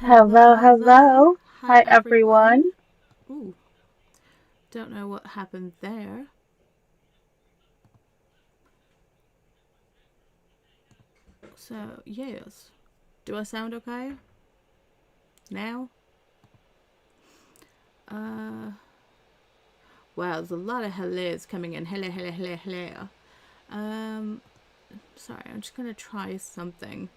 Hello, hello. Hi, everyone. Ooh, don't know what happened there. So, yes. Do I sound okay? Now? Wow, there's a lot of hellos coming in. Hello, hello, hello, hello. Sorry, I'm just gonna try something.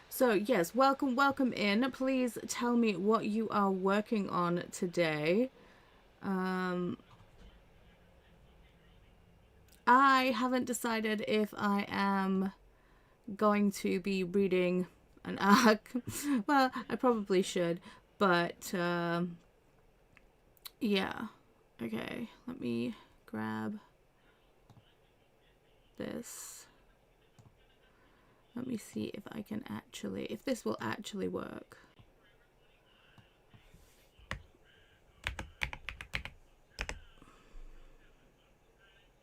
So, yes, welcome in. Please tell me what you are working on today. I haven't decided if I am going to be reading an arc. Well, I probably should, but yeah. Okay, let me grab this. Let me see if I can actually, if this will actually work.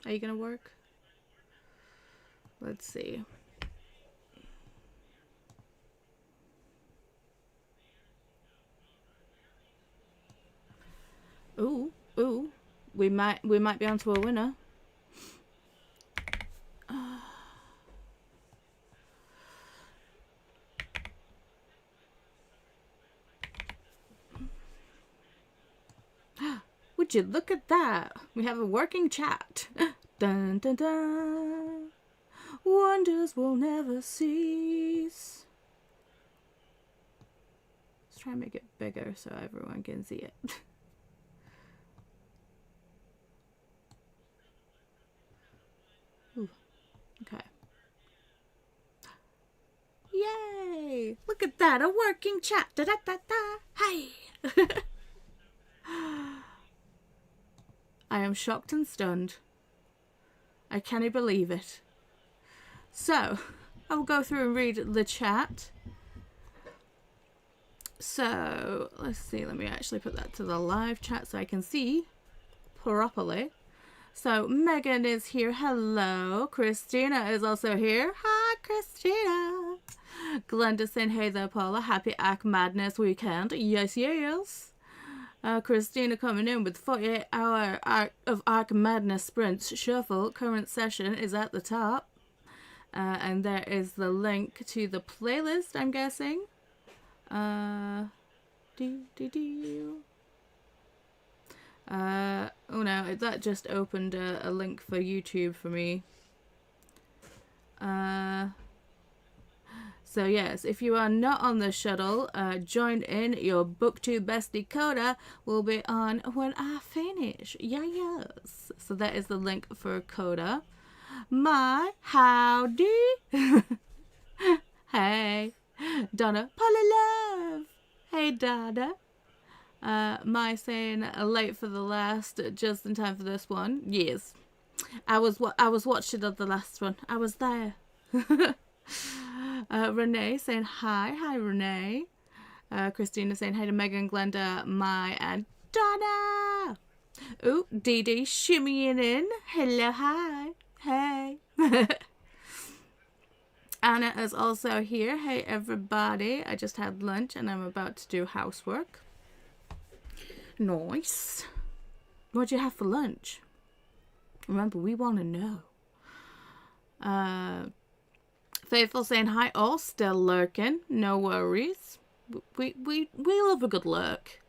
Are you gonna work? Let's see. Ooh, we might be onto a winner. Would you look at that? We have a working chat. Dun dun dun. Wonders will never cease. Let's try and make it bigger so everyone can see it. Ooh, okay. Yay! Look at that, a working chat. Da da da da. Hey! I am shocked and stunned. I cannot believe it. So, I will go through and read the chat. So, let's see. Let me actually put that to the live chat so I can see properly. So, Megan is here. Hello. Christina is also here. Hi, Christina. Glenda saying, hey there, Paula. Happy Arc Madness weekend. Yes, yes. Christina coming in with 48-hour of Arc Madness sprints shuffle. Current session is at the top. And there is the link to the playlist, I'm guessing. Oh no, that just opened a link for YouTube for me. So yes, if you are not on the shuttle, join in. Your BookTube bestie Coda will be on when I finish. Yes. So that is the link for Coda. My howdy. Hey. Donna Polylove. Hey Dada. My saying late for the last, just in time for this one. Yes. I was watching the last one. I was there. Renee saying hi. Hi, Renee. Christina saying hi to Megan, Glenda, Mai, and Donna. Ooh, Didi shimmying in. Hello, hi. Hey. Anna is also here. Hey, everybody. I just had lunch and I'm about to do housework. Nice. What'd you have for lunch? Remember, we want to know. Faithful saying hi, all still lurking. No worries. We love a good lurk.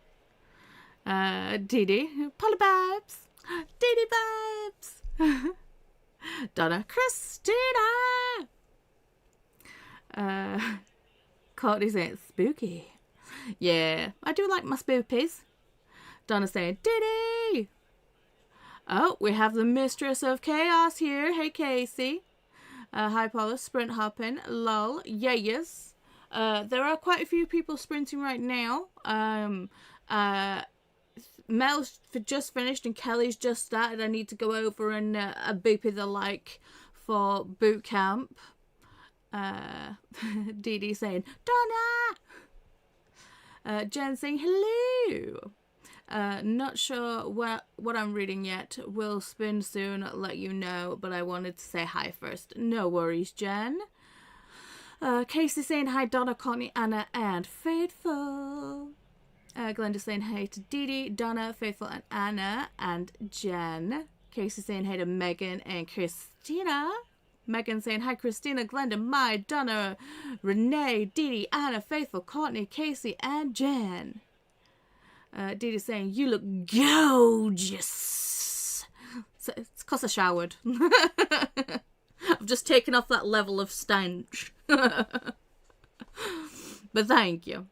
Didi, Polybabs. Didi Babs. Donna, Christina. Courtney saying spooky. Yeah, I do like my spoopies. Donna saying Didi. Oh, we have the Mistress of Chaos here. Hey, Casey. Hi, Paula. Sprint hopping. Lol. Yes. There are quite a few people sprinting right now. Mel's just finished and Kelly's just started. I need to go over and boopy the like for boot camp. Didi saying Donna. Jen saying hello. Not sure what I'm reading yet. Will spin soon, let you know, but I wanted to say hi first. No worries, Jen. Casey saying hi, Donna, Courtney, Anna, and Faithful. Glenda saying hey to Didi, Donna, Faithful, and Anna, and Jen. Casey saying hey to Megan and Christina. Megan saying hi, Christina, Glenda, Mai, Donna, Renee, Didi, Anna, Faithful, Courtney, Casey, and Jen. Didi saying you look gorgeous. So it's because I showered. I've just taken off that level of stench. But thank you.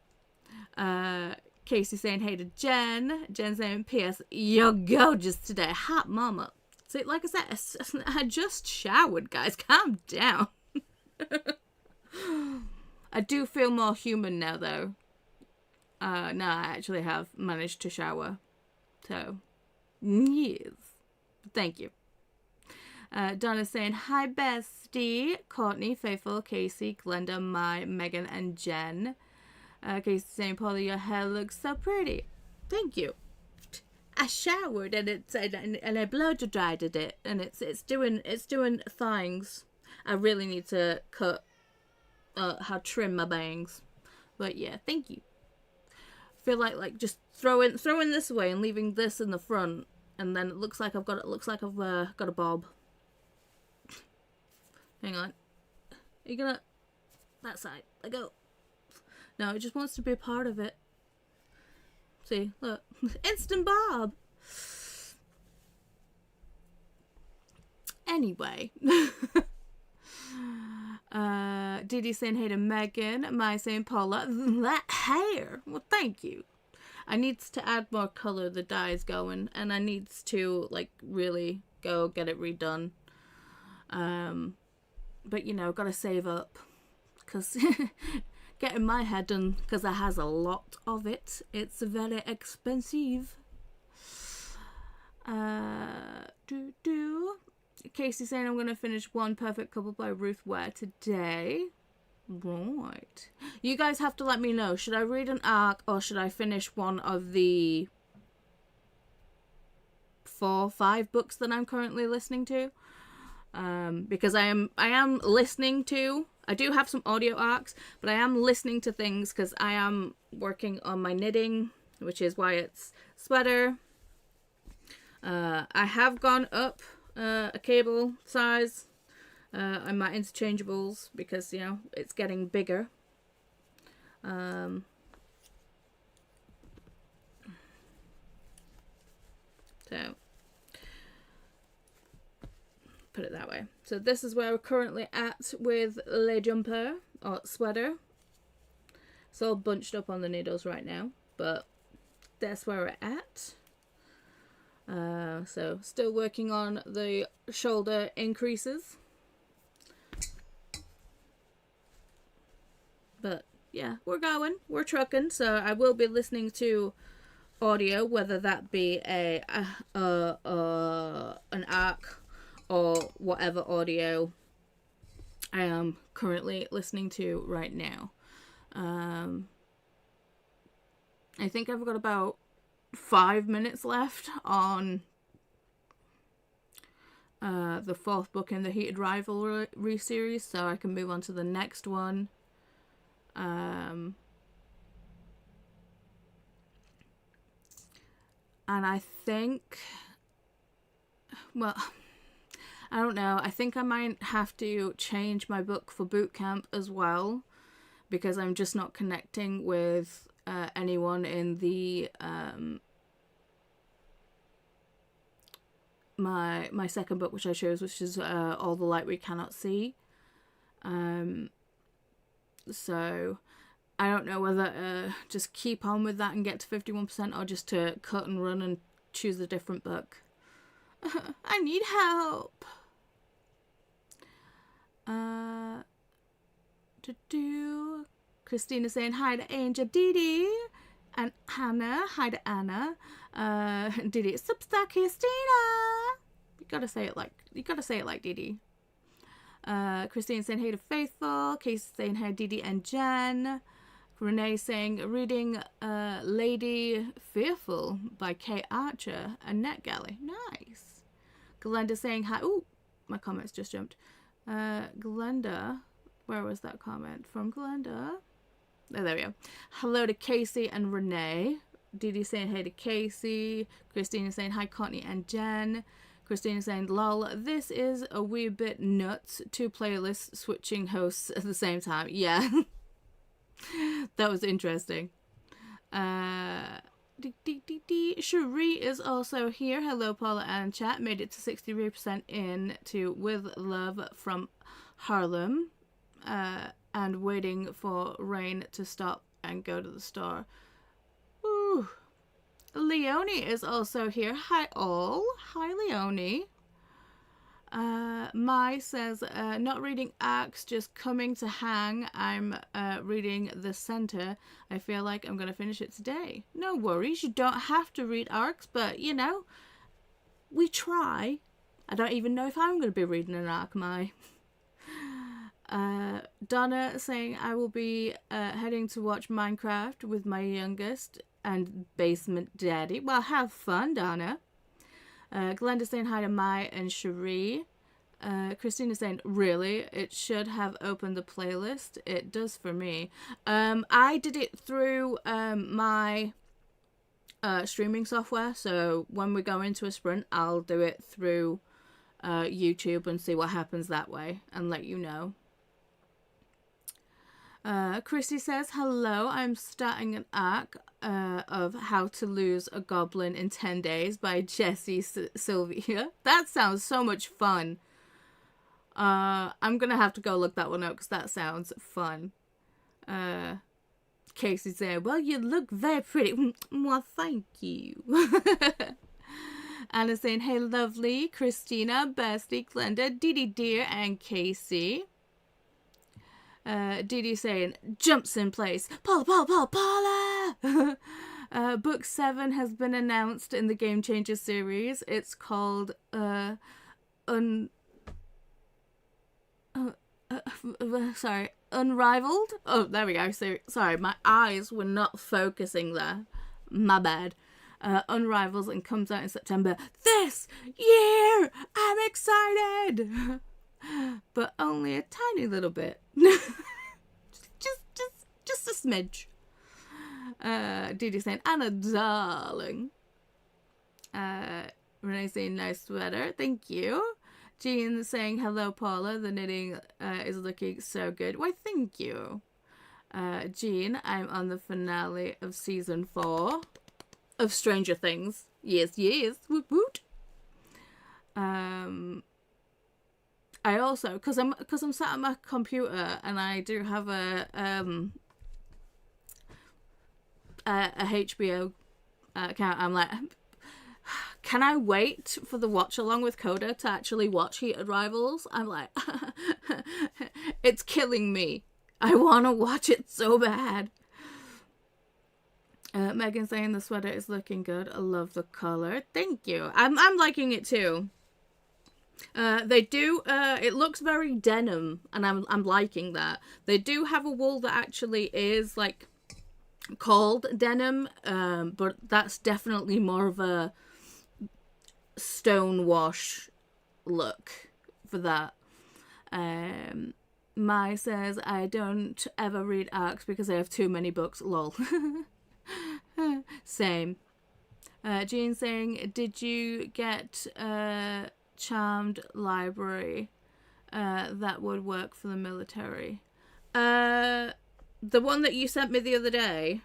Casey saying hey to Jen. Jen saying P.S. You're gorgeous today. Hot mama. So like I said, I just showered, guys. Calm down. I do feel more human now, though. No, I actually have managed to shower. So, yes. Thank you. Donna's saying, hi, bestie. Courtney, Faithful, Casey, Glenda, Mai, Megan, and Jen. Casey saying, Paula, your hair looks so pretty. Thank you. I showered and I blow dried it, and it's doing things. I really need to trim my bangs, but yeah, thank you. I feel like just throwing this away and leaving this in the front, and then it looks like I've got a bob. Hang on, are you gonna that side? Let go. No, it just wants to be a part of it. See, look. Instant bob. Anyway. Didi saying hey to Megan. Mai saying Paula. That hair. Well, thank you. I needs to add more color. The dye is going. And I needs to, really go get it redone. But, gotta save up. Because... getting my hair done, because I has a lot of it. It's very expensive. Casey saying I'm going to finish One Perfect Couple by Ruth Ware today. Right. You guys have to let me know. Should I read an arc or should I finish one of the 4-5 books that I'm currently listening to? Because I am listening to... I do have some audio arcs, but I am listening to things because I am working on my knitting, which is why it's sweater. I have gone up a cable size on my interchangeables because, it's getting bigger. So, put it that way. So this is where we're currently at with Le Jumper, or sweater. It's all bunched up on the needles right now, but that's where we're at. So still working on the shoulder increases. But yeah, we're going, we're trucking. So I will be listening to audio, whether that be an arc or whatever audio I am currently listening to right now. I think I've got about 5 minutes left on the 4th book in the Heated Rivalry series, so I can move on to the next one. And I think, well... I don't know. I think I might have to change my book for boot camp as well, because I'm just not connecting with anyone in the my second book, which I chose, which is All the Light We Cannot See. So I don't know whether just keep on with that and get to 51% or just to cut and run and choose a different book. I need help. Christina saying hi to Angel, Didi, and Hannah. Hi to Anna. Didi, Substar Christina. You gotta say it like Didi. Christine saying hey to Faithful. Casey saying hi to Didi and Jen. Renee saying reading Lady Fearful by Kate Archer and NetGalley. Nice. Glenda saying hi. Ooh, my comments just jumped. Glenda Where was that comment from Glenda? Oh, there we go. Hello to Casey and Renee. Didi saying hey to Casey. Christina saying hi, Courtney and Jen. Christina saying lol, this is a wee bit nuts. 2 playlists switching hosts at the same time. Yeah. That was interesting. Cherie is also here. Hello, Paula and chat. Made it to 63% in to With Love from Harlem. And waiting for rain to stop and go to the store. Ooh. Leonie is also here. Hi, all. Hi, Leonie. Mai says, not reading ARCs, just coming to hang. I'm reading The Center. I feel like I'm going to finish it today. No worries. You don't have to read ARCs, but, you know, we try. I don't even know if I'm going to be reading an ARC, Mai. Donna saying, I will be heading to watch Minecraft with my youngest and basement daddy. Well, have fun, Donna. Glenda saying hi to Mai and Cherie. Christina saying, really? It should have opened the playlist. It does for me. I did it through my streaming software. So when we go into a sprint, I'll do it through YouTube and see what happens that way and let you know. Christy says, hello, I'm starting an arc of How to Lose a Goblin in 10 Days by Jessie Sylvia. That sounds so much fun. I'm gonna have to go look that one up because that sounds fun. Casey saying, well, you look very pretty. Well, thank you. Anna saying, hey, lovely. Christina, Bestie, Glenda, Didi dear, and Casey. Didi saying, jumps in place. Paula! Book 7 has been announced in the Game Changer series. It's called Unrivaled. Oh, there we go. So, sorry, my eyes were not focusing there. My bad. Unrivals and comes out in September this year. I'm excited. But only a tiny little bit. just a smidge. Didi saying, Anna, darling. Renee saying, nice sweater. Thank you. Jean saying, hello, Paula. The knitting is looking so good. Why, thank you. Jean, I'm on the finale of season 4 of Stranger Things. Yes. Woot woot. I also, because I'm sat at my computer and I do have a HBO account. I'm like, can I wait for the watch along with Coda to actually watch Heated Rivals? I'm like, it's killing me. I want to watch it so bad. Megan saying the sweater is looking good. I love the color. Thank you. I'm liking it too. They do. It looks very denim, and I'm liking that. They do have a wool that actually is like called denim, but that's definitely more of a stonewash look for that. Mai says, I don't ever read ARCs because I have too many books. Lol. Same. Jean saying, did you get Charmed Library that would work for the military? The one that you sent me the other day.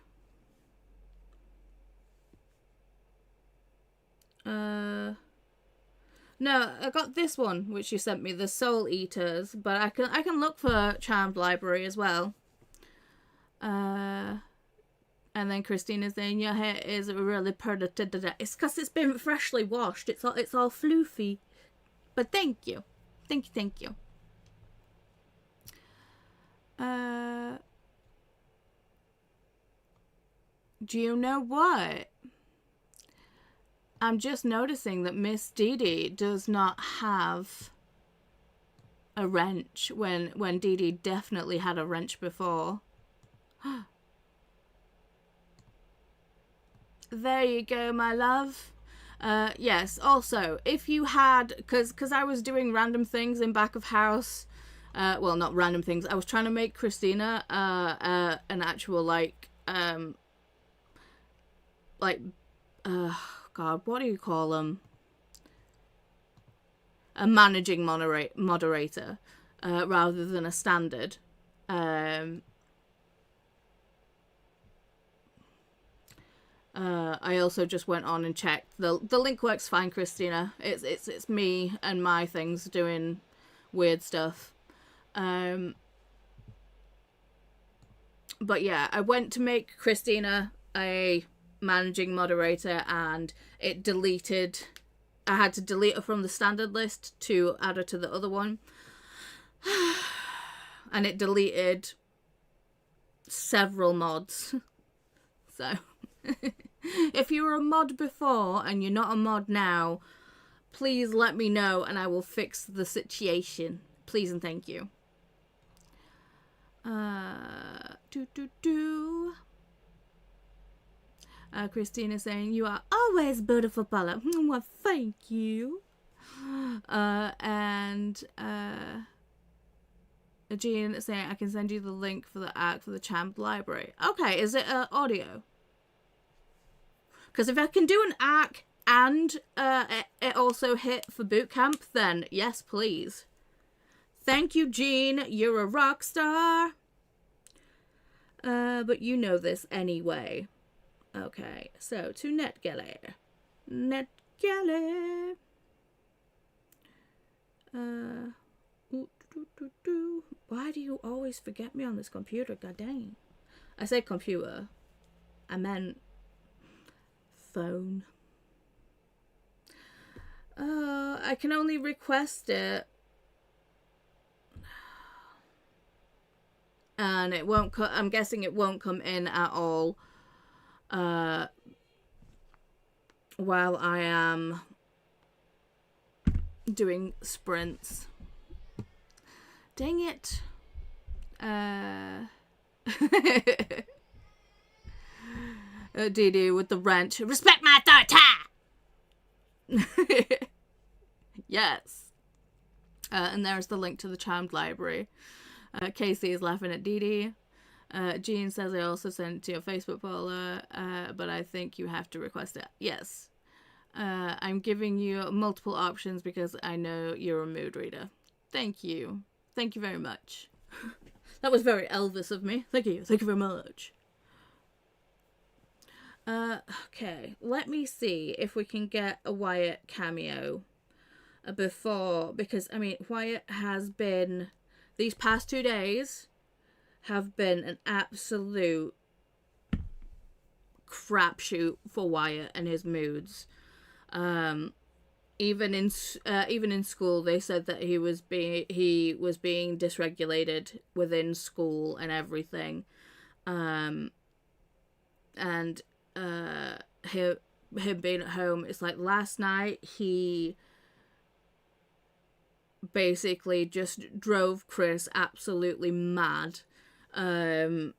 No, I got this one which you sent me, the Soul Eaters, but I can look for Charmed Library as well. And then Christina's saying your hair is really pretty. It's because it's been freshly washed. It's all floofy. But thank you. Thank you. Do you know what? I'm just noticing that Miss Didi does not have a wrench when Didi definitely had a wrench before. There you go, my love. Yes, also, if you had, because I was doing random things in back of house, Well, not random things. I was trying to make Christina an actual God, what do you call them? A managing moderator, rather than a standard. I also just went on and checked. The link works fine, Christina. It's me and my things doing weird stuff. But yeah, I went to make Christina a managing moderator and it deleted. I had to delete her from the standard list to add her to the other one. And it deleted several mods. So, if you were a mod before and you're not a mod now, please let me know and I will fix the situation. Please and thank you. Christina saying, you are always beautiful, Paula. Well, thank you. And Jean saying, I can send you the link for the act for the Champ Library. Okay, is it audio? Because if I can do an act and it also hit for boot camp, then yes, please. Thank you, Jean. You're a rock star. But you know this anyway. Okay, so to NetGalley. NetGalley. Why do you always forget me on this computer? God dang. I said computer. I meant phone. I can only request it. And it won't I'm guessing it won't come in at all while I am doing sprints. Dang it. Didi with the wrench. Respect my authority! Yes. And there's the link to the Charmed Library. Casey is laughing at Didi. Jean says I also sent it to your Facebook, Paula, but I think you have to request it. Yes. I'm giving you multiple options because I know you're a mood reader. Thank you. Thank you very much. That was very Elvis of me. Thank you. Thank you very much. Okay. Let me see if we can get a Wyatt cameo before, because, I mean, Wyatt has been... These past 2 days have been an absolute crapshoot for Wyatt and his moods. Even in school, they said that he was being dysregulated within school and everything. And him being at home, it's like last night he basically just drove Chris absolutely mad, and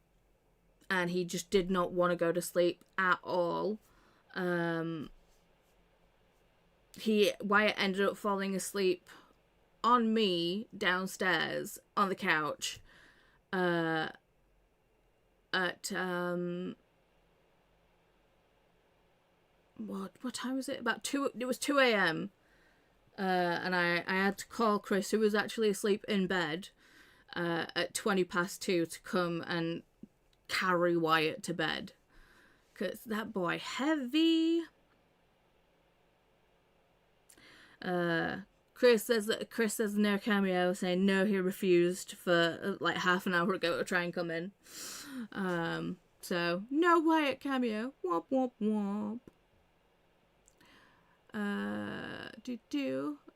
he just did not want to go to sleep at all. Wyatt ended up falling asleep on me downstairs on the couch at what time was it? About 2. It was 2 a.m. And I had to call Chris, who was actually asleep in bed, at 2:20 to come and carry Wyatt to bed. Because that boy heavy. Chris says no cameo, saying no, he refused for like half an hour ago to try and come in. So no Wyatt cameo. Womp womp womp.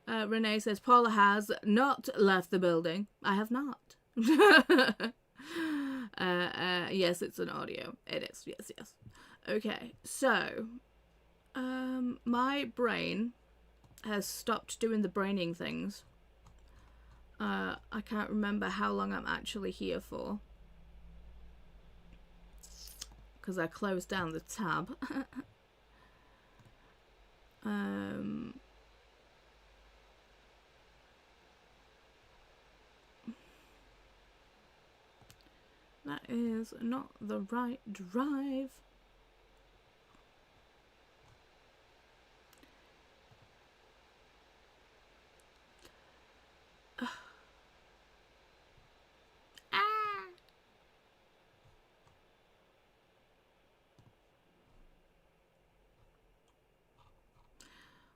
Renee says Paula has not left the building. I have not. Yes, it's an audio. It is. Yes. Okay, so my brain has stopped doing the braining things. I can't remember how long I'm actually here for, because I closed down the tab. That is not the right drive.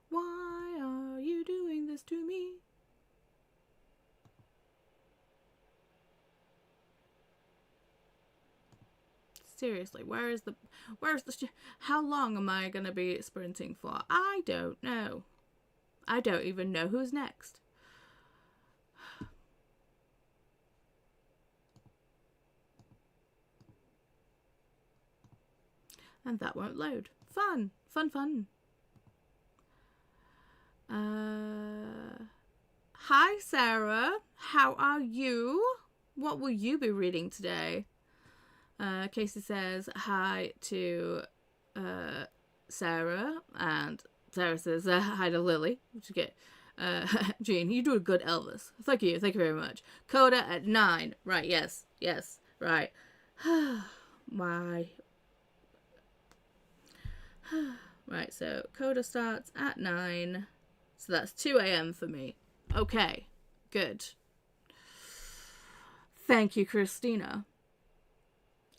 Why are you doing this to me? Seriously, how long am I gonna be sprinting for? I don't know. I don't even know who's next. And that won't load. Fun. Hi, Sarah. How are you? What will you be reading today? Casey says hi to Sarah, and Sarah says hi to Lily. Which you get. Jean, you do a good Elvis. Thank you very much. Coda at 9. Right, yes, right. Why? Right, so Coda starts at 9. So that's 2 a.m. for me. Okay, good. Thank you, Christina.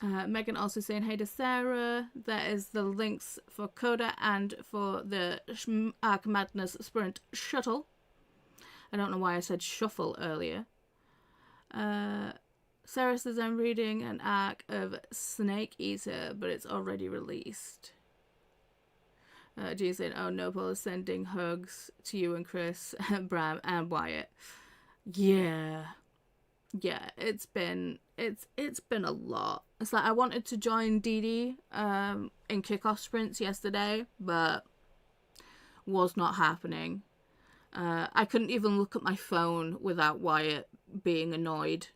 Megan also saying hey to Sarah. That is the links for Coda and for the Arc Madness Sprint Shuttle. I don't know why I said shuffle earlier. Sarah says I'm reading an arc of Snake Eater, but it's already released. Jean saying, oh, Noble is sending hugs to you and Chris, Bram, and Wyatt. Yeah, it's been a lot. It's like I wanted to join Didi in kickoff sprints yesterday, but was not happening. I couldn't even look at my phone without Wyatt being annoyed.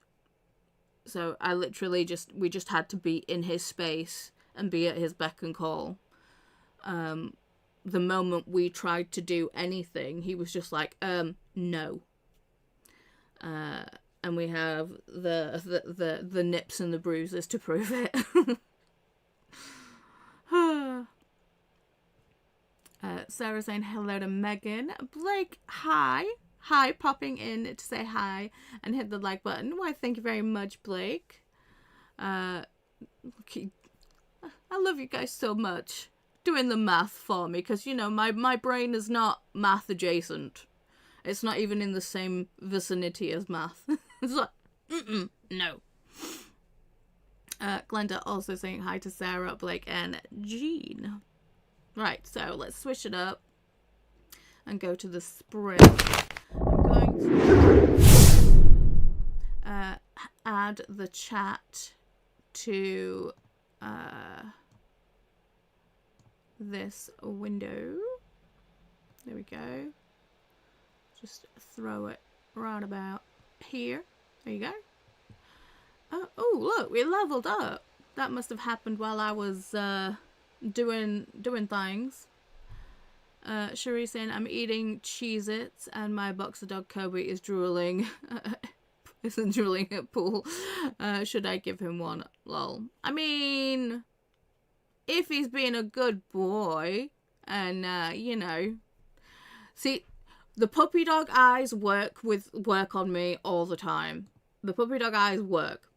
So I literally we just had to be in his space and be at his beck and call. The moment we tried to do anything, he was just like, no. And we have the nips and the bruises to prove it. Sarah saying hello to Megan. Blake, hi. Hi, popping in to say hi and hit the like button. Why, thank you very much, Blake. I love you guys so much. Doing the math for me, because, you know, my brain is not math adjacent. It's not even in the same vicinity as math. It's like, no. Glenda also saying hi to Sarah, Blake, and Jean. Right, so let's switch it up and go to the sprint. I'm going to add the chat to this window. There we go. Just throw it right about here. There you go. Oh, look, we leveled up. That must have happened while I was doing things. Cherie saying I'm eating Cheez-Its and my boxer dog Kobe is drooling. Isn't drooling at pool. Should I give him one? Lol. I mean, if he's being a good boy and you know, see, the puppy dog eyes work on me all the time. The puppy dog eyes work.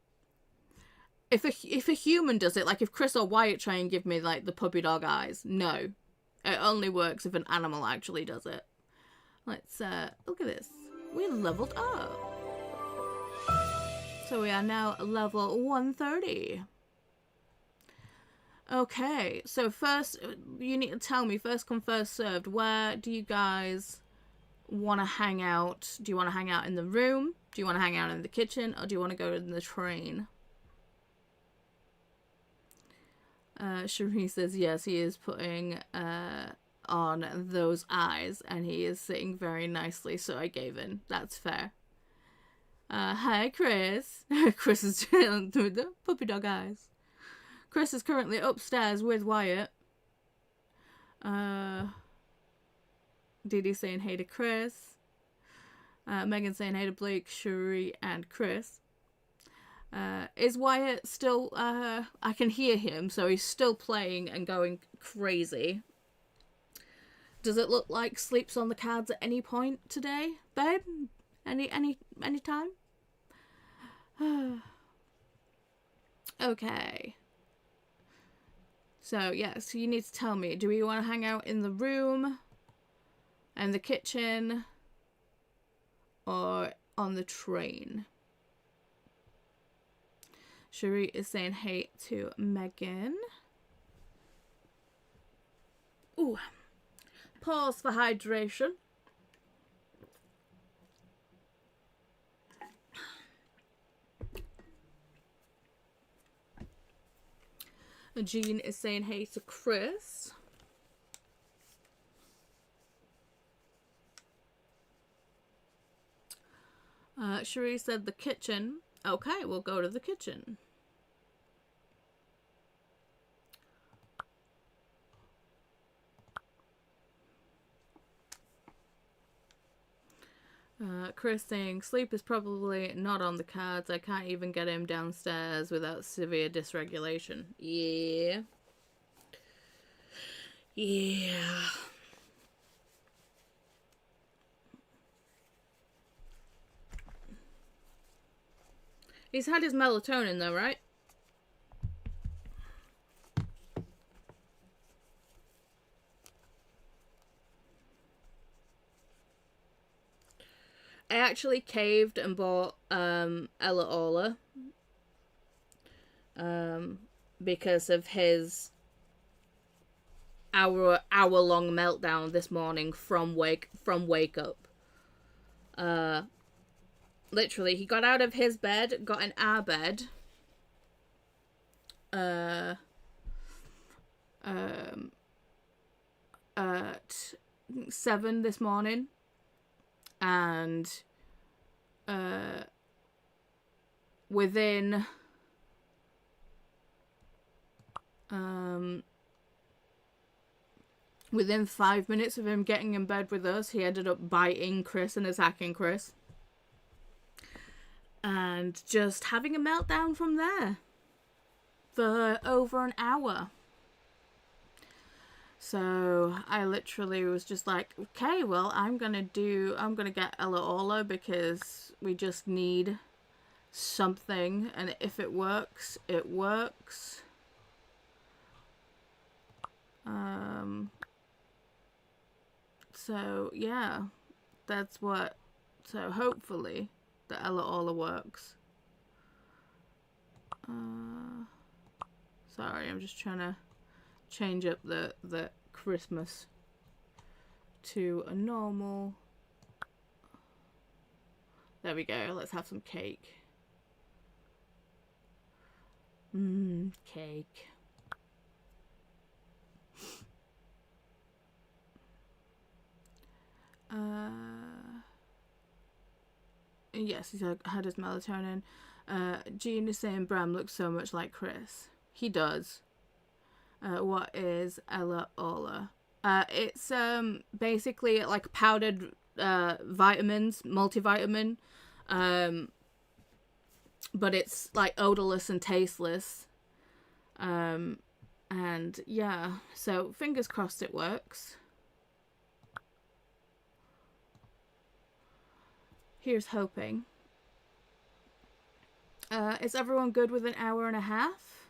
If a human does it, like if Chris or Wyatt try and give me like the puppy dog eyes, no. It only works if an animal actually does it. Let's look at this. We leveled up. So we are now level 130. Okay, so first you need to tell me, first come first served, where do you guys want to hang out? Do you want to hang out in the room? Do you want to hang out in the kitchen? Or do you want to go in the train? Cherie says yes, he is putting on those eyes and he is sitting very nicely, so I gave in. That's fair. Hi, Chris. Chris is doing the puppy dog eyes. Chris is currently upstairs with Wyatt. Didi saying hey to Chris. Megan saying hey to Blake, Cherie, and Chris. Is Wyatt still, I can hear him, so he's still playing and going crazy. Does it look like sleeps on the cards at any point today, babe? Any time? Okay. So, yes, you need to tell me, do we want to hang out in the room and the kitchen or on the train? Cherie is saying hey to Megan. Ooh. Pause for hydration. Jean is saying hey to Chris. Cherie said the kitchen. Okay, we'll go to the kitchen. Chris saying sleep is probably not on the cards. I can't even get him downstairs without severe dysregulation. Yeah. Yeah. He's had his melatonin though, right? I actually caved and bought Ella Ola because of his hour-long meltdown this morning from wake up. Literally, he got out of his bed, got in our bed, at 7 this morning, and within within 5 minutes of him getting in bed with us, he ended up biting Chris and attacking Chris, and just having a meltdown from there for over an hour. So I literally was just like, okay, well, I'm gonna get Ella Ola because we just need something, and if it works, it works. So yeah, that's what. So hopefully the Ella Ola works. Sorry, I'm just trying to change up the Christmas to a normal. There we go. Let's have some cake. Cake. Yes, he's had his melatonin. Jean is saying Bram looks so much like Chris. He does. What is Ella Ola? It's basically like powdered vitamins, multivitamin, but it's like odorless and tasteless. And yeah, so fingers crossed it works. Here's hoping. Is everyone good with an hour and a half?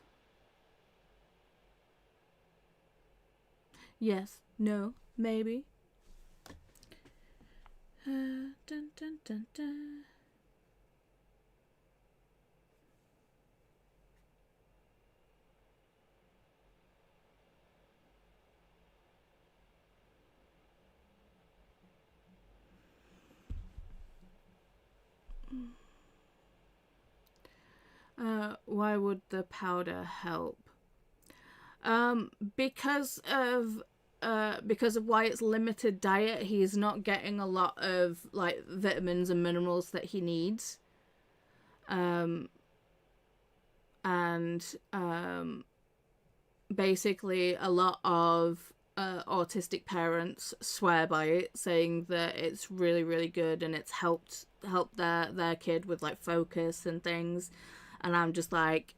Yes, no, maybe. Dun, dun, dun, dun. Why would the powder help? Because of Wyatt's limited diet, he's not getting a lot of like vitamins and minerals that he needs. Basically a lot of autistic parents swear by it, saying that it's really, really good and it's helped their kid with like focus and things. And I'm just like,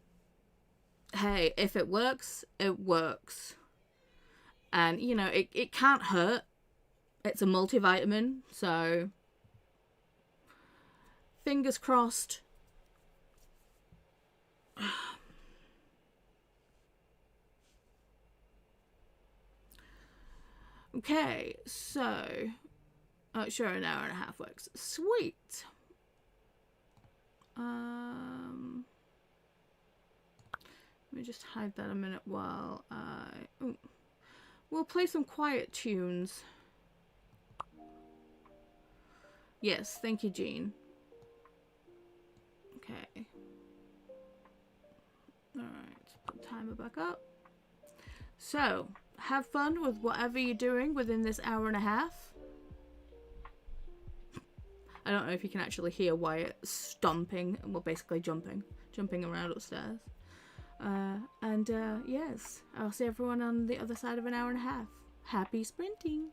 hey, if it works, it works. And, you know, it can't hurt. It's a multivitamin, so fingers crossed. Okay, so sure, an hour and a half works. Sweet. Let me just hide that a minute while we'll play some quiet tunes. Yes, thank you, Jean. Okay. Alright, put the timer back up. So, have fun with whatever you're doing within this hour and a half. I don't know if you can actually hear Wyatt stomping, well, basically jumping around upstairs. Yes, I'll see everyone on the other side of an hour and a half. Happy sprinting!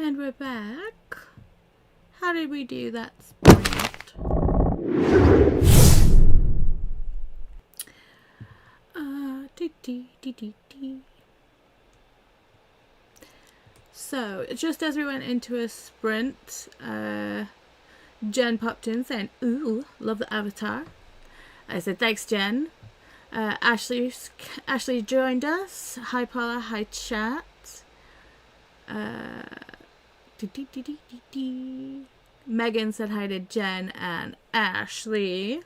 And we're back. How did we do that sprint? So, just as we went into a sprint, Jen popped in saying, "Ooh, love the avatar." I said, "Thanks, Jen." Ashley joined us. Hi, Paula. Hi, chat. Megan said hi to Jen and Ashley.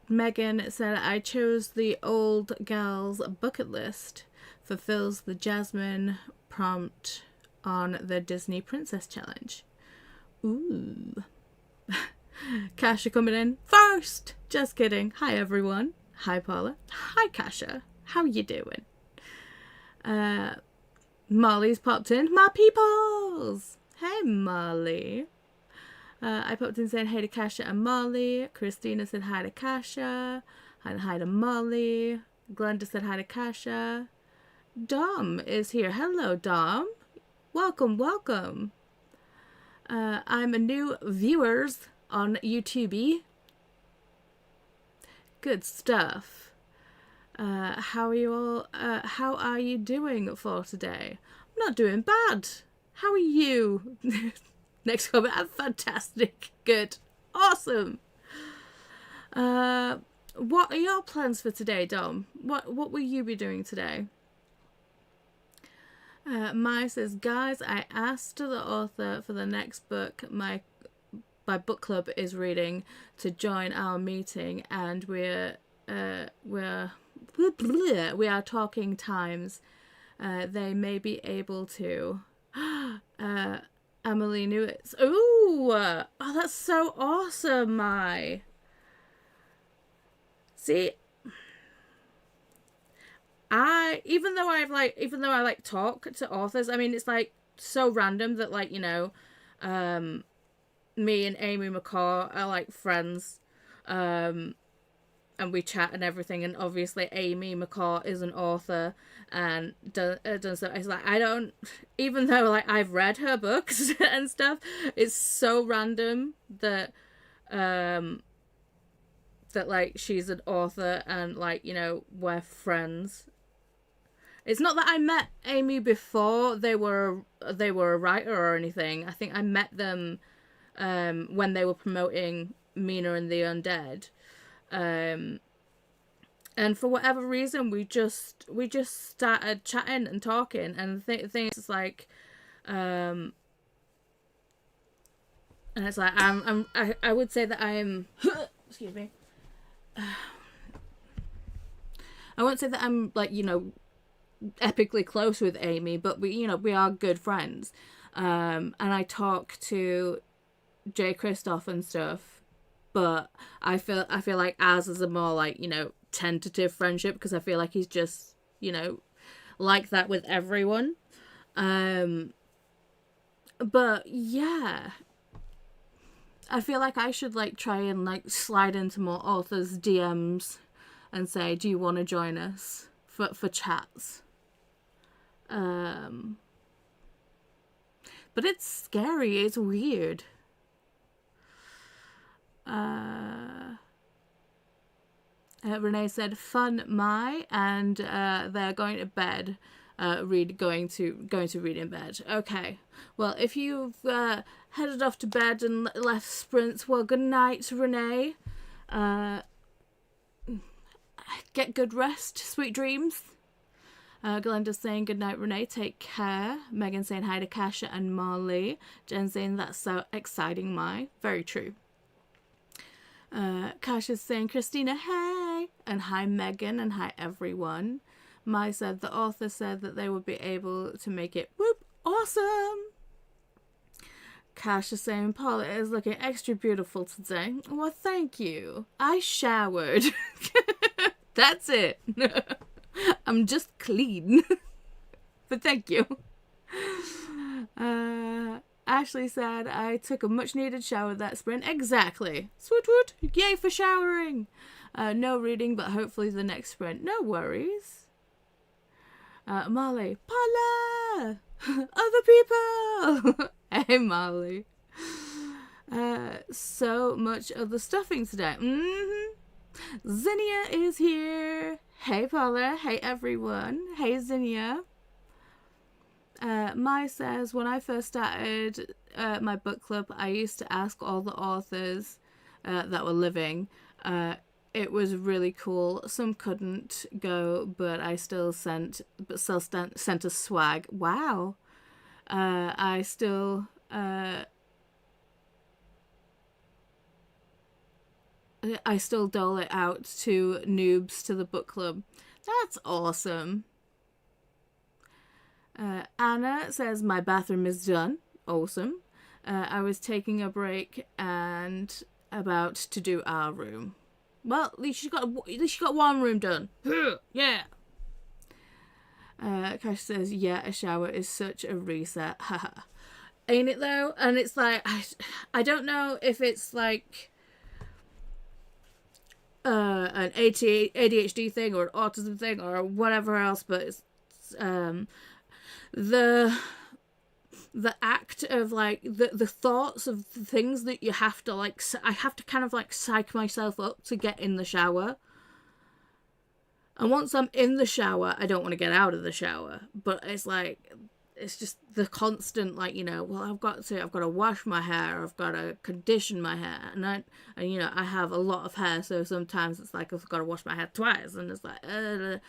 Megan said, "I chose the old gal's bucket list. Fulfills the Jasmine prompt on the Disney Princess Challenge." Ooh. Kasha coming in first. Just kidding. Hi, everyone. Hi, Paula. Hi, Kasha. How you doing? Molly's popped in. My peoples. Hey, Molly. I popped in saying hey to Kasha and Molly. Christina said hi to Kasha. Hi to Molly. Glenda said hi to Kasha. Dom is here. Hello, Dom. Welcome, welcome. I'm a new viewers on YouTube. Good stuff. How are you all? How are you doing for today? I'm not doing bad. How are you? Next comment. I'm fantastic. Good. Awesome. What are your plans for today, Dom? What will you be doing today? Maya says, "Guys, I asked the author for the next book my book club is reading to join our meeting, and we are talking times. They may be able to." Emily knew it. Ooh, oh, that's so awesome, Mai. See, even though I like talk to authors, I mean, it's like so random that, like, you know, me and Amy McCaw are like friends, and we chat and everything, and obviously Amy McCaw is an author and does so. It's like, I don't, even though like I've read her books and stuff, it's so random that that like she's an author and, like, you know, we're friends. It's not that I met Amy before they were a writer or anything. I think I met them when they were promoting Mina and the Undead. And for whatever reason, we just started chatting and talking, and things like, and it's like I would say that I'm excuse me. I won't say that I'm, like, you know, epically close with Amy, but we are good friends. And I talk to Jay Kristoff and stuff, but I feel like ours is a more, like, you know, tentative friendship, because I feel like he's just, you know, like that with everyone. But yeah, I feel like I should, like, try and, like, slide into more authors' DMs and say, "Do you want to join us for chats?" But it's scary. It's weird. Renee said, "Fun, Mai," and they're going to bed. Going to read in bed. Okay. Well, if you've headed off to bed and left sprints, well, good night, Renee. Get good rest. Sweet dreams. Glenda's saying good night, Renee. Take care. Megan saying hi to Kasha and Molly. Jen saying that's so exciting, Mai. Very true. Kasha's saying, "Christina, hey." And hi, Megan, and hi, everyone. Mai said the author said that they would be able to make it. Whoop! Awesome! Kasha saying, "Paula is looking extra beautiful today." Well, thank you. I showered. That's it. I'm just clean. But thank you. Ashley said, "I took a much needed shower that sprint." Exactly. Swoot woot. Yay for showering. No reading, but hopefully the next sprint. No worries. Molly, "Paula, Other people! Hey, Molly. So much other stuffing today. Zinnia is here. Hey, Paula. Hey, everyone. Hey, Zinnia. Mai says, when I first started my book club, I used to ask all the authors that were living. It was really cool. Some couldn't go, but I still sent a swag. Wow. I still dole it out to noobs to the book club. That's awesome. Anna says, my bathroom is done. Awesome. I was taking a break and about to do our room. Well, at least you got one room done. Yeah. Cash says, yeah, a shower is such a reset. Haha. Ain't it though? And it's like, I don't know if it's like an ADHD thing or an autism thing or whatever else, but it's the act of like the thoughts of the things that you have to like, I have to kind of like psych myself up to get in the shower. And once I'm in the shower, I don't want to get out of the shower. But it's like, it's just the constant, like, you know, well, I've got to wash my hair, I've got to condition my hair, and you know, I have a lot of hair, so sometimes it's like I've got to wash my hair twice, and it's like, and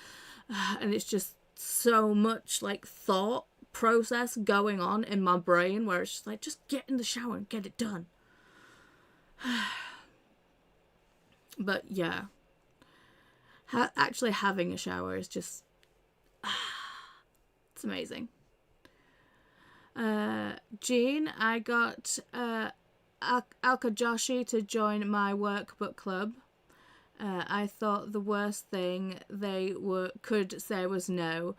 it's just so much like thought process going on in my brain where it's just like, just get in the shower and get it done. But yeah. Actually having a shower is just it's amazing. Jean, I got Alkajoshi to join my workbook club. I thought the worst thing they could say was no.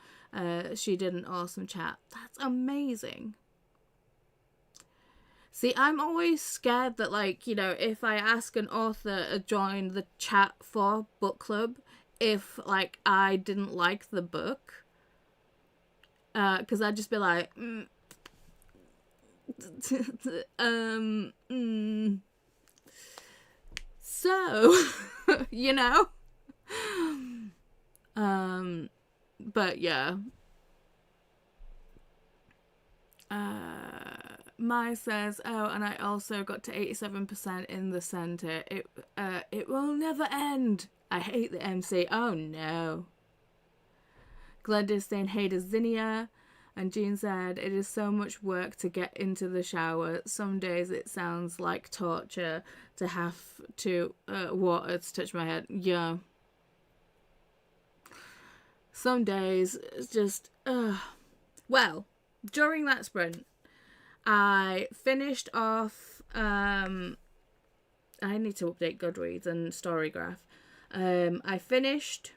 She did an awesome chat. That's amazing. See, I'm always scared that, like, you know, if I ask an author to join the chat for book club, if, like, I didn't like the book, because I'd just be like, so, you know? But yeah. Mai says, oh, and I also got to 87% in the center. It will never end. I hate the MC. Oh no. Glenda's saying, hey to Zinnia. And Jean said, it is so much work to get into the shower. Some days it sounds like torture to have to water to touch my head. Yeah. Some days it's just, well, during that sprint, I finished off, I need to update Goodreads and Storygraph. I finished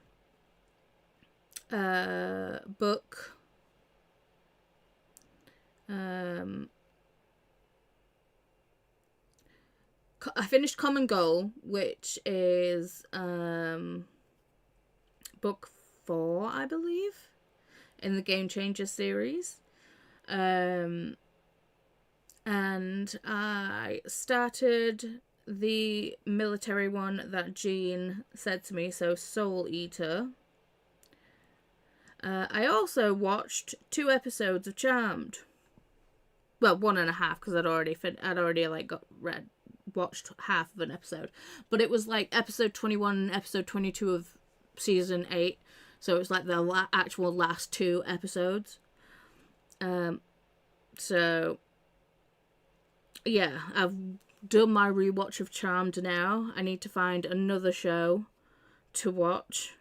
book I finished Common Goal, which is book 4, I believe, in the Game Changer series. And I started the military one that Jean said to me, so Soul Eater. I also watched 2 episodes of Charmed. Well, 1.5, because I'd already watched half of an episode, but it was like episode 21 and episode 22 of season 8, so it was like the actual last 2 episodes. So yeah, I've done my rewatch of Charmed now. I need to find another show to watch.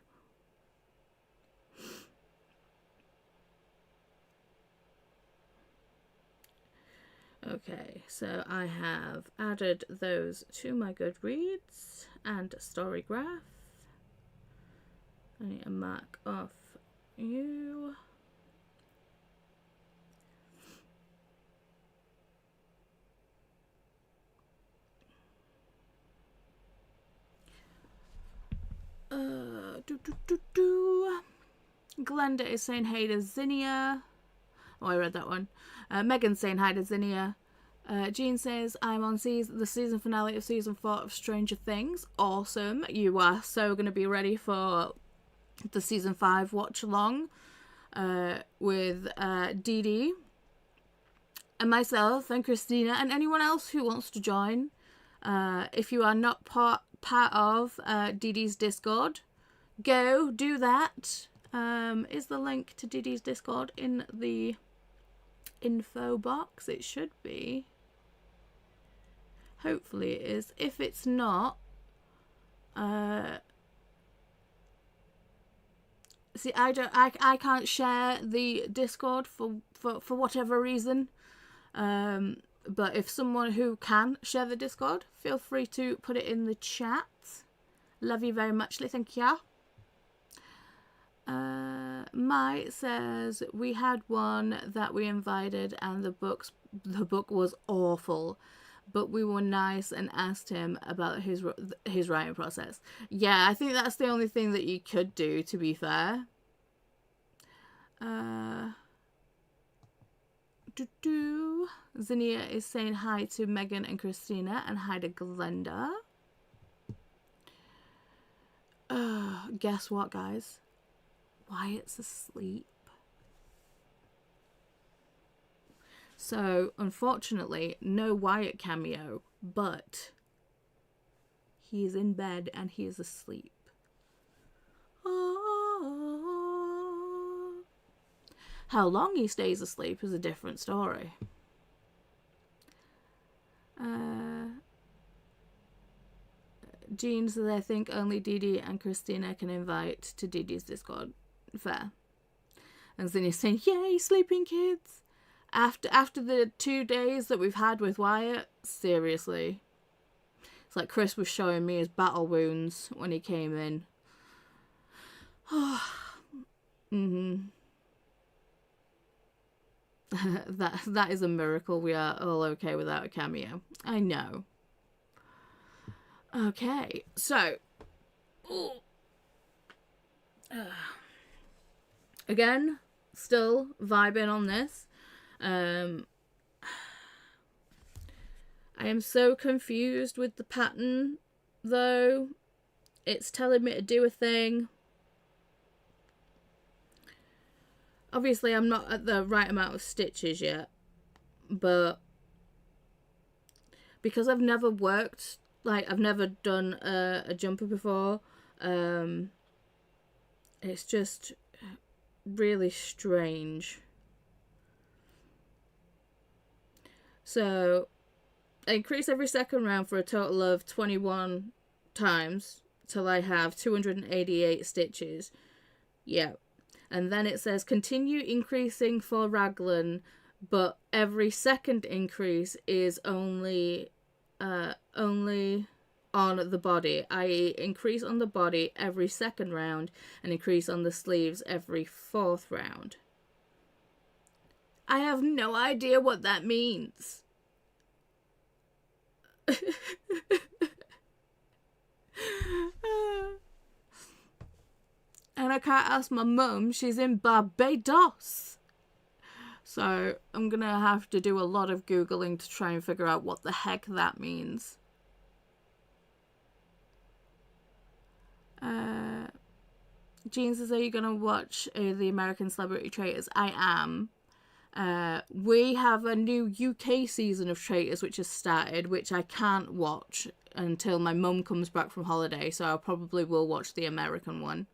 Okay, so I have added those to my Goodreads and Storygraph. I need to mark off you. Glenda is saying hey to Zinnia. Oh, I read that one. Megan saying hi to Zinnia. Jean says, I'm on the season finale of season 4 of Stranger Things. Awesome. You are so going to be ready for the season 5 watch along with Didi and myself and Christina and anyone else who wants to join. If you are not part of Didi's Discord, go do that. Is the link to Didi's Discord in the info box? It should be. Hopefully it is. If it's not, see, I can't share the Discord for whatever reason. But if someone who can share the Discord, feel free to put it in the chat. Love you very much. Thank you. Mai says, we had one that we invited and the book was awful, but we were nice and asked him about his writing process. Yeah, I think that's the only thing that you could do, to be fair. Zinnia is saying hi to Megan and Christina and hi to Glenda. Guess what, guys? Wyatt's asleep. So, unfortunately, no Wyatt cameo, but he is in bed and he is asleep. How long he stays asleep is a different story. Jean says, I think only Didi and Christina can invite to Didi's Discord. Fair. And Zinnia's saying, yay, sleeping kids. After the 2 days that we've had with Wyatt, seriously. It's like Chris was showing me his battle wounds when he came in. That is a miracle we are all okay without a cameo. I know. Okay, so again, still vibing on this. I am so confused with the pattern, though. It's telling me to do a thing. Obviously, I'm not at the right amount of stitches yet, but because I've never worked, like, I've never done a jumper before, it's just really strange. So, I increase every second round for a total of 21 times till I have 288 stitches. Yeah. And then it says continue increasing for raglan, but every second increase is only on the body, i.e. increase on the body every second round and increase on the sleeves every 4th round. I have no idea what that means. And I can't ask my mum, she's in Barbados. So I'm going to have to do a lot of Googling to try and figure out what the heck that means. Jean says, are you going to watch the American Celebrity Traitors? I am. We have a new UK season of Traitors which has started, which I can't watch until my mum comes back from holiday, so I probably will watch the American one.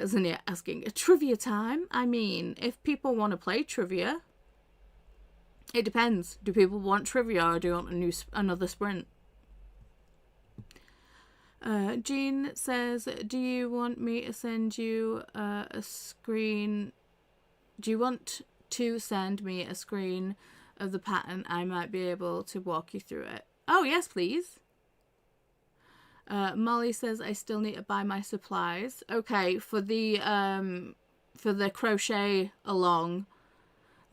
Zinnia asking, a trivia time? I mean, if people want to play trivia, it depends. Do people want trivia or do you want another sprint? Jean says, do you want me to send you a screen? Do you want to send me a screen of the pattern? I might be able to walk you through it. Oh, yes, please. Molly says, I still need to buy my supplies. Okay, for the crochet along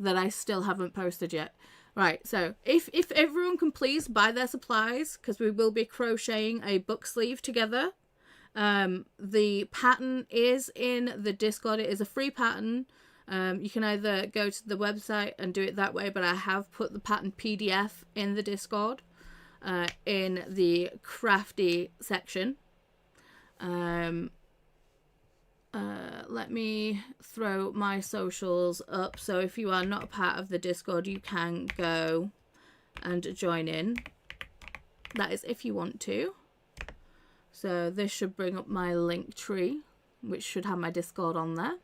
that I still haven't posted yet. Right, so if everyone can please buy their supplies, because we will be crocheting a book sleeve together. The pattern is in the Discord. It is a free pattern. You can either go to the website and do it that way, but I have put the pattern PDF in the Discord, in the crafty section. Let me throw my socials up, so if you are not a part of the Discord, you can go and join in. That is if you want to. So this should bring up my link tree, which should have my Discord on there.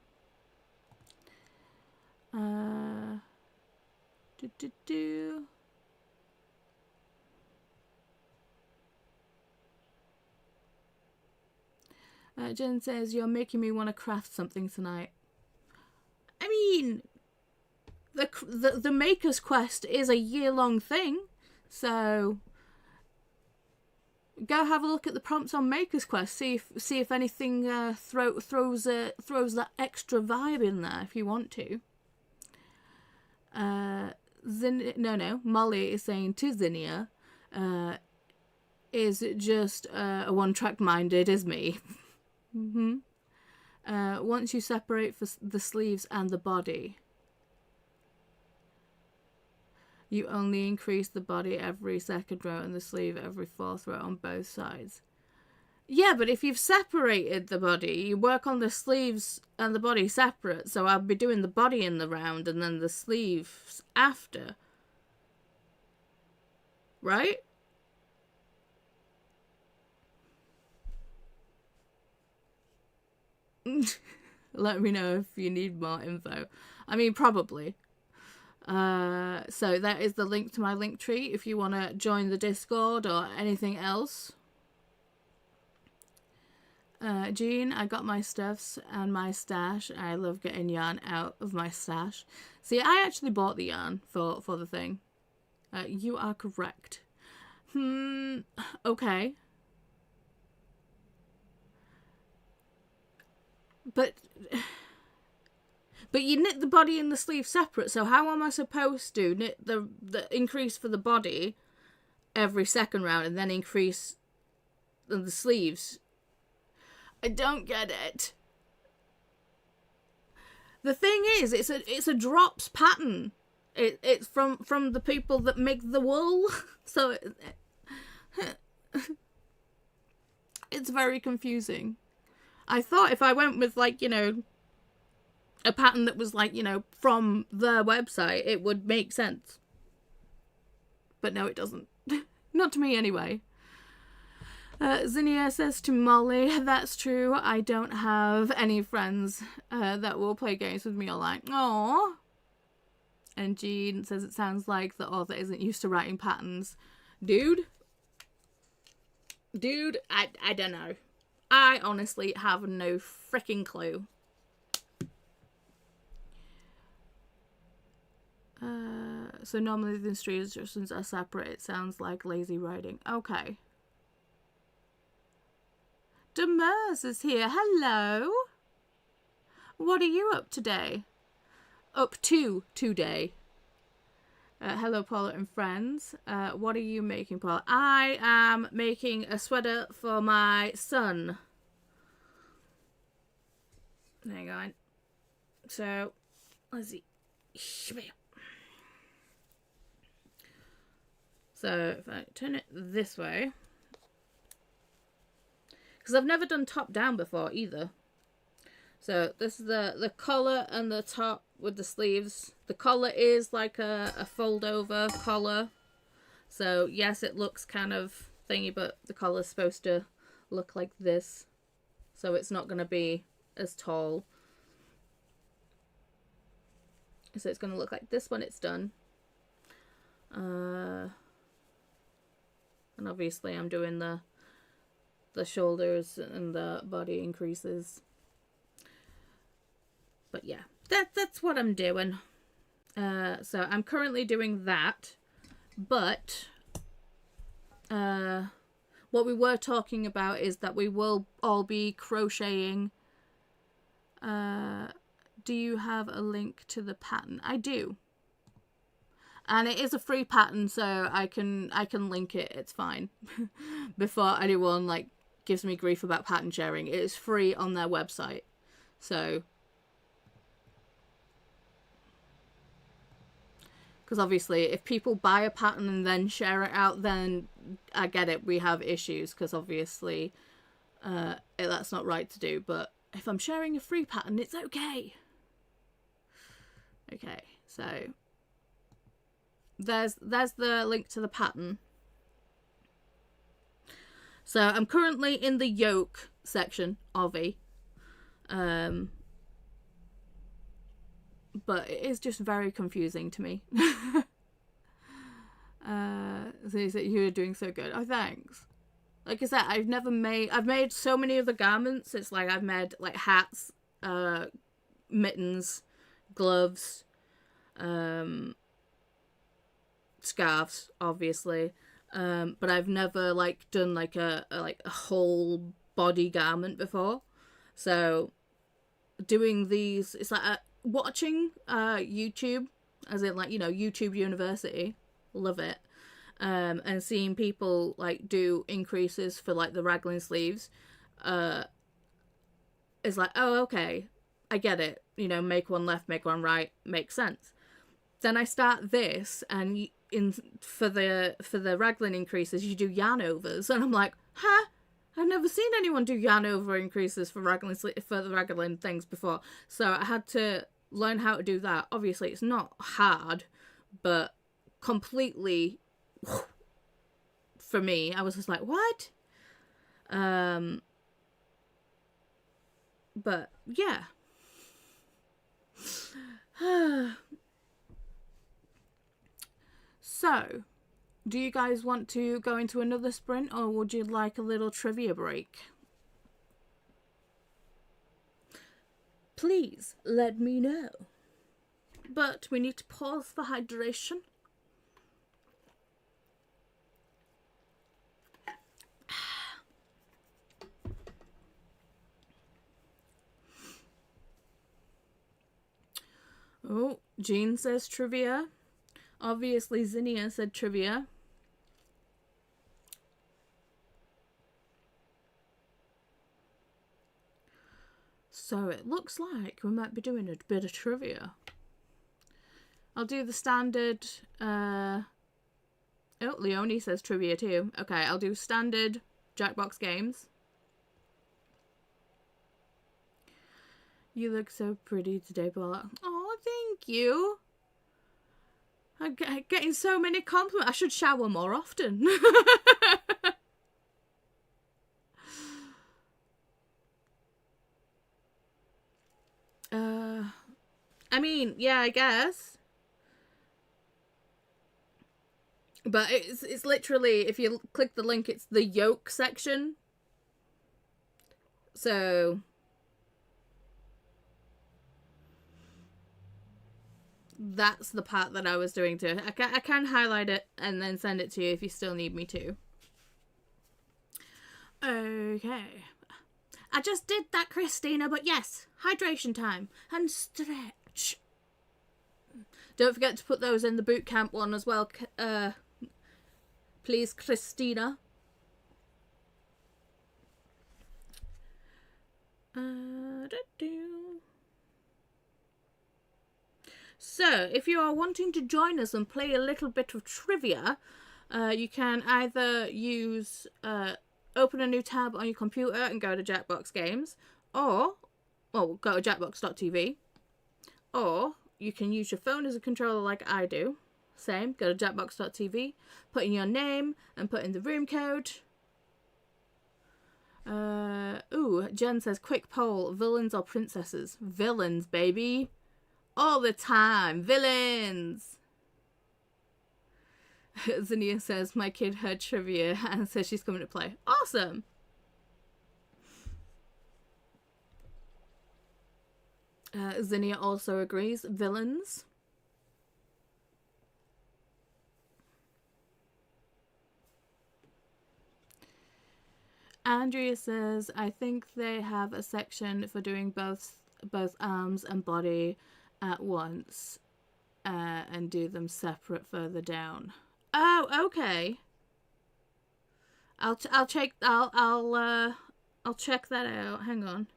Jen says, you're making me want to craft something tonight. I mean, the Maker's Quest is a year-long thing, so go have a look at the prompts on Maker's Quest. See if anything throws that extra vibe in there if you want to. Molly is saying to Zinnia, is just a one-track minded as me. Once you separate for the sleeves and the body, you only increase the body every second row and the sleeve every fourth row on both sides. Yeah, but if you've separated the body, you work on the sleeves and the body separate. So I'll be doing the body in the round and then the sleeves after. Right? Let me know if you need more info. I mean, probably. So that is the link to my link tree if you want to join the Discord or anything else. Jean, I got my stuffs and my stash. I love getting yarn out of my stash. See, I actually bought the yarn for the thing. You are correct. Okay. But you knit the body and the sleeve separate, so how am I supposed to knit the increase for the body every second round and then increase the sleeves? I don't get it. The thing is, it's a drops pattern. It's from the people that make the wool, so it's very confusing. I thought if I went with, like, you know, a pattern that was, like, you know, from their website, it would make sense. But no, it doesn't. Not to me, anyway. Zinnia says to Molly, that's true, I don't have any friends that will play games with me online. Aww. And Jean says it sounds like the author isn't used to writing patterns. Dude, I don't know. I honestly have no freaking clue. So normally the instructions are separate. It sounds like lazy writing. Okay. Demers is here. Hello. What are you up today? Up to today. Hello, Paula and friends. What are you making, Paula? I am making a sweater for my son. Hang on. So, let's see. So, if I turn it this way. Because I've never done top down before either. So, this is the collar and the top with the sleeves. The collar is like a fold over collar. So, yes, it looks kind of thingy, but the collar's supposed to look like this. So, it's not going to be as tall. So, it's going to look like this when it's done. And obviously, I'm doing the shoulders and the body increases. But yeah, that's what I'm doing. So I'm currently doing that. But what we were talking about is that we will all be crocheting. Do you have a link to the pattern? I do. And it is a free pattern, so I can link it. It's fine. Before anyone like gives me grief about pattern sharing, it is free on their website. So Because obviously, if people buy a pattern and then share it out, then I get it. We have issues because obviously that's not right to do. But if I'm sharing a free pattern, it's okay. Okay, so there's the link to the pattern. So I'm currently in the yoke section of it. But it is just very confusing to me. So you're doing so good. Oh, thanks. Like I said, I've made so many of the garments. It's like I've made like hats, mittens, gloves, scarves, obviously. But I've never like done like a whole body garment before. So doing these, it's like watching YouTube, as in like, you know, YouTube University, love it, and seeing people like do increases for like the raglan sleeves, is like, oh, okay, I get it, you know, make one left, make one right, makes sense. Then I start this, and for the raglan increases you do yarn overs, and I'm like, huh, I've never seen anyone do yarn over increases for the raglan things before. So I had to learn how to do that. Obviously, it's not hard, but completely for me, I was just like, what? But yeah. So, do you guys want to go into another sprint, or would you like a little trivia break? Please let me know. But we need to pause for hydration. Oh, Jean says trivia. Obviously, Zinnia said trivia. So it looks like we might be doing a bit of trivia. I'll do the standard. Oh, Leonie says trivia too. Okay, I'll do standard Jackbox games. You look so pretty today, Paula. Oh, thank you. I'm getting so many compliments. I should shower more often. I mean, yeah, I guess. But it's literally, if you click the link, it's the yoke section. So that's the part that I was doing too. I can highlight it and then send it to you if you still need me to. Okay. I just did that, Christina, but yes, hydration time and stretch. Don't forget to put those in the boot camp one as well, please, Christina. So, if you are wanting to join us and play a little bit of trivia, you can either use open a new tab on your computer and go to Jackbox Games, or go to jackbox.tv, or you can use your phone as a controller like I do. Same, go to jackbox.tv, put in your name and put in the room code. Jen says, quick poll, villains or princesses? Villains, baby. All the time. Villains. Zinnia says, my kid heard trivia and says she's coming to play. Awesome. Zinnia also agrees. Villains. Andrea says, I think they have a section for doing both arms and body at once, and do them separate further down. Oh, okay. I'll check. I'll check that out. Hang on.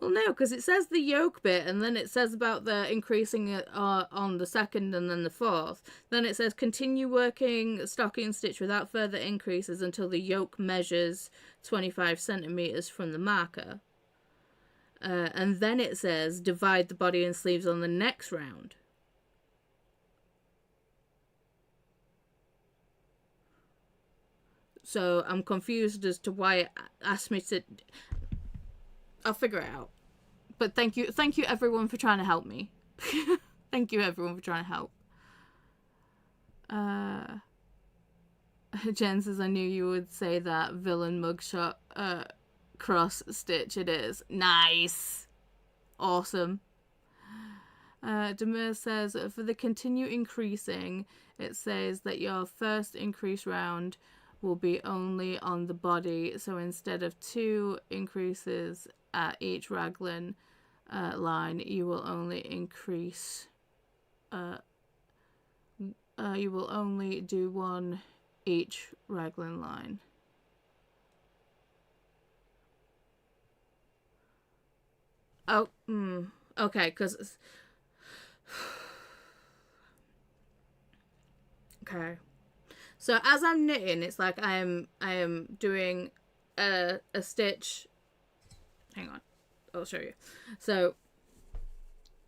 Well, no, because it says the yoke bit, and then it says about the increasing it on the second and then the fourth. Then it says continue working stocking stitch without further increases until the yoke measures 25 centimeters from the marker. And then it says divide the body and sleeves on the next round. So I'm confused as to why it asked me to... I'll figure it out. But thank you everyone for trying to help me. Thank you everyone for trying to help. Jen says, I knew you would say that villain mugshot cross stitch it is. Nice. Awesome. Demir says, for the continue increasing, it says that your first increase round will be only on the body. So instead of 2 increases at each raglan line, you will only increase you will only do 1 each raglan line. Oh, okay, because okay. So as I'm knitting, it's like I am doing a stitch. Hang on, I'll show you. So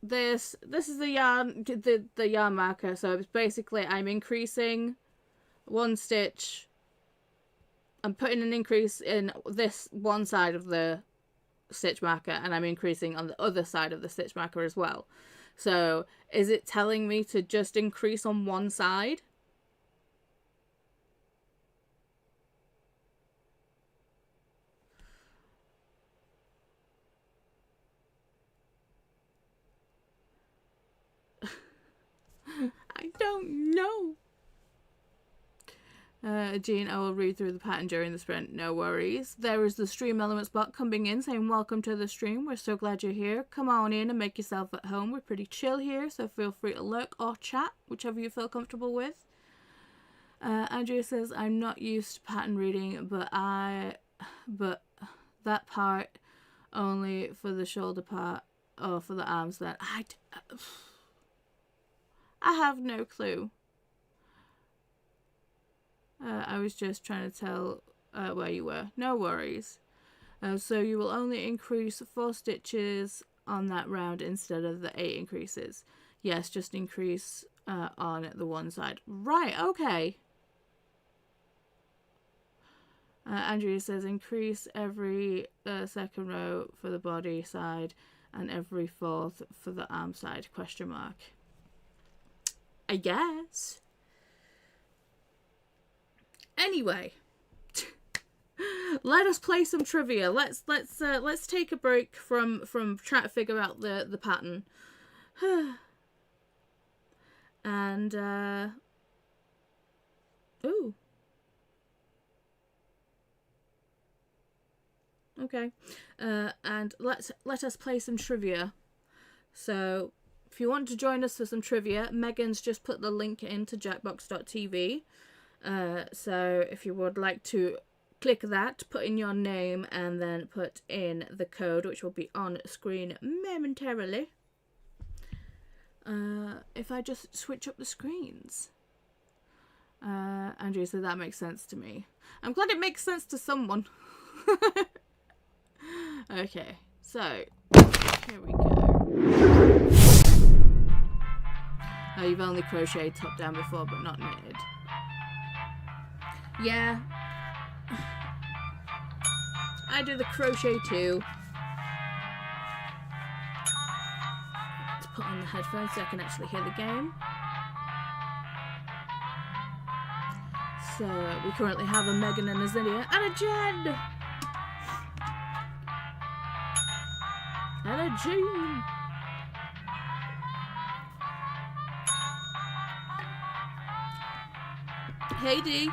this is the yarn, the yarn marker. So it's basically I'm increasing 1 stitch. I'm putting an increase in this one side of the stitch marker, and I'm increasing on the other side of the stitch marker as well. So is it telling me to just increase on one side? I don't know. Jean, I will read through the pattern during the sprint. No worries. There is the Stream Elements bot coming in saying, welcome to the stream. We're so glad you're here. Come on in and make yourself at home. We're pretty chill here, so feel free to lurk or chat, whichever you feel comfortable with. Andrea says, I'm not used to pattern reading, but that part only for the shoulder part or for the arms then. I have no clue. I was just trying to tell where you were. No worries. So you will only increase 4 stitches on that round instead of the 8 increases. Yes, just increase on the one side. Right, okay. Andrea says increase every second row for the body side and every 4th for the arm side, question mark. I guess. Anyway, let us play some trivia. Let's take a break from trying to figure out the pattern. And ooh. Okay. And let us play some trivia. So if you want to join us for some trivia, Megan's just put the link into jackbox.tv. So if you would like to click that, put in your name and then put in the code, which will be on screen momentarily. If I just switch up the screens. Andrew said that makes sense to me. I'm glad it makes sense to someone. Okay, so here we go. Oh, you've only crocheted top down before but not knitted. Yeah, I do the crochet too. Let's put on the headphones so I can actually hear the game. So we currently have a Megan and a Zinnia and a Jen! And a Jean! Hey Dee!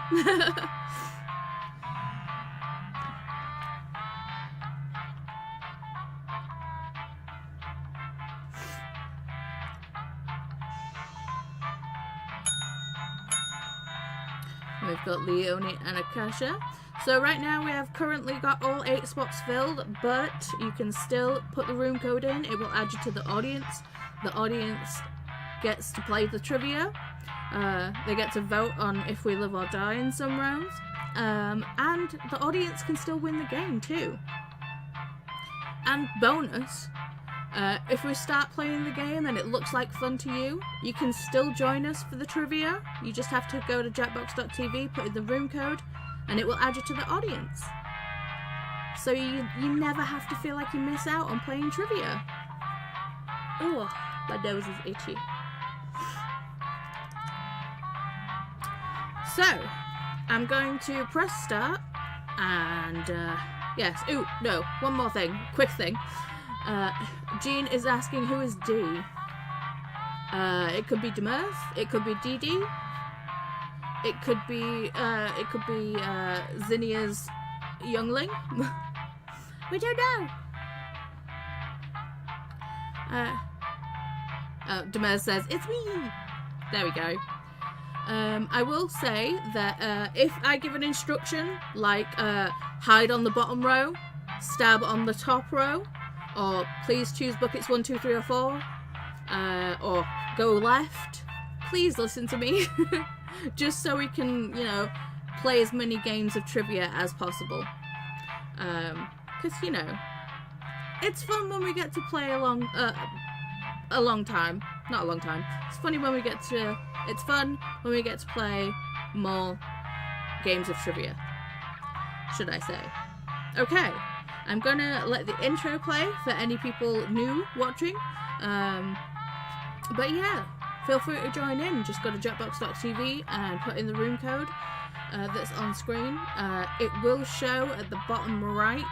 We've got Leonie and Akasha. So right now we have currently got all 8 spots filled, but you can still put the room code in. It will add you to the audience. The audience gets to play the trivia. They get to vote on if we live or die in some rounds. And the audience can still win the game too. And bonus, if we start playing the game and it looks like fun to you, you can still join us for the trivia. You just have to go to jackbox.tv, put in the room code, and it will add you to the audience. So you never have to feel like you miss out on playing trivia. Oh, my nose is itchy. So, I'm going to press start, and yes, ooh, no, one more thing, quick thing. Jean is asking who is D. It could be Demers, it could be Didi, it could be Zinnia's youngling. We don't know. Demers says, it's me. There we go. I will say that if I give an instruction, like hide on the bottom row, stab on the top row, or please choose buckets 1, 2, 3, or 4, or go left, please listen to me. Just so we can, you know, play as many games of trivia as possible. Because, you know, it's fun when we get to play a long time. Not a long time. It's funny when we get to... It's fun when we get to play more games of trivia, should I say. Okay, I'm gonna let the intro play for any people new watching. But yeah, feel free to join in. Just go to jackbox.tv and put in the room code that's on screen. It will show at the bottom right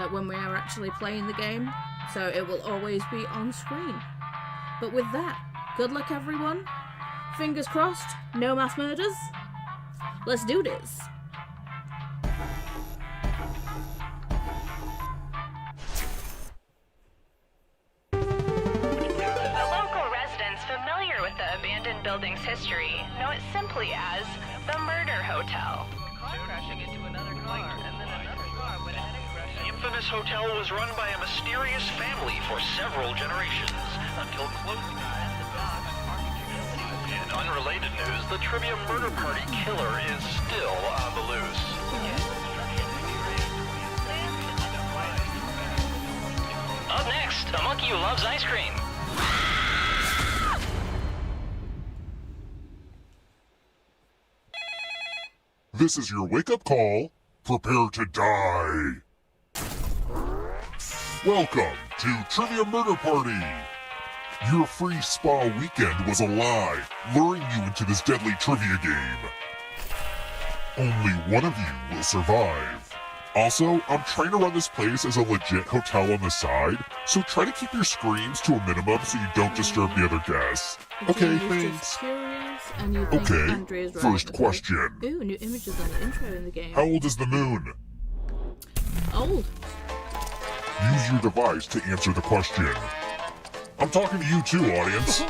when we are actually playing the game, so it will always be on screen. But with that, good luck everyone. Fingers crossed, no mass murders. Let's do this. The local residents familiar with the abandoned building's history know it simply as the Murder Hotel. Crashing into another car, and then another car went ahead and crashed. The infamous hotel was run by a mysterious family for several generations, until close In unrelated news, the trivia murder party killer is still on the loose. Up next, a monkey who loves ice cream. This is your wake-up call. Prepare to die. Welcome to Trivia Murder Party. Your free spa weekend was a lie, luring you into this deadly trivia game. Only one of you will survive. Also, I'm trying to run this place as a legit hotel on the side, so try to keep your screams to a minimum so you don't disturb the other guests. Okay, thanks. Okay, first question. Ooh, new images on the intro in the game. How old is the moon? Old. Use your device to answer the question. I'm talking to you too, audience.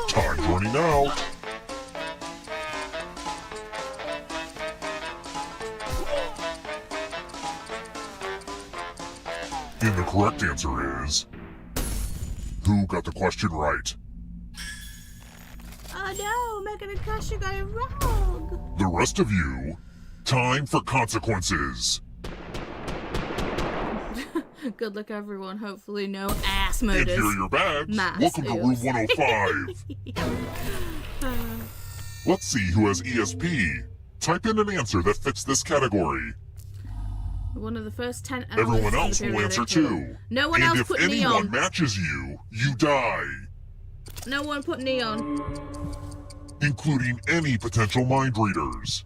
Time's running out. And the correct answer is... Who got the question right? Oh no, Megan and Kasha got it wrong. The rest of you, time for consequences. Good luck everyone, hopefully no ass murders. And here are your bags. Mass. Welcome to room 105. Let's see who has ESP. Type in an answer that fits this category. One of the first 10 elements. Everyone else will answer too. No one else put neon. And if anyone neon. matches you, you die. No one put neon. Including any potential mind readers.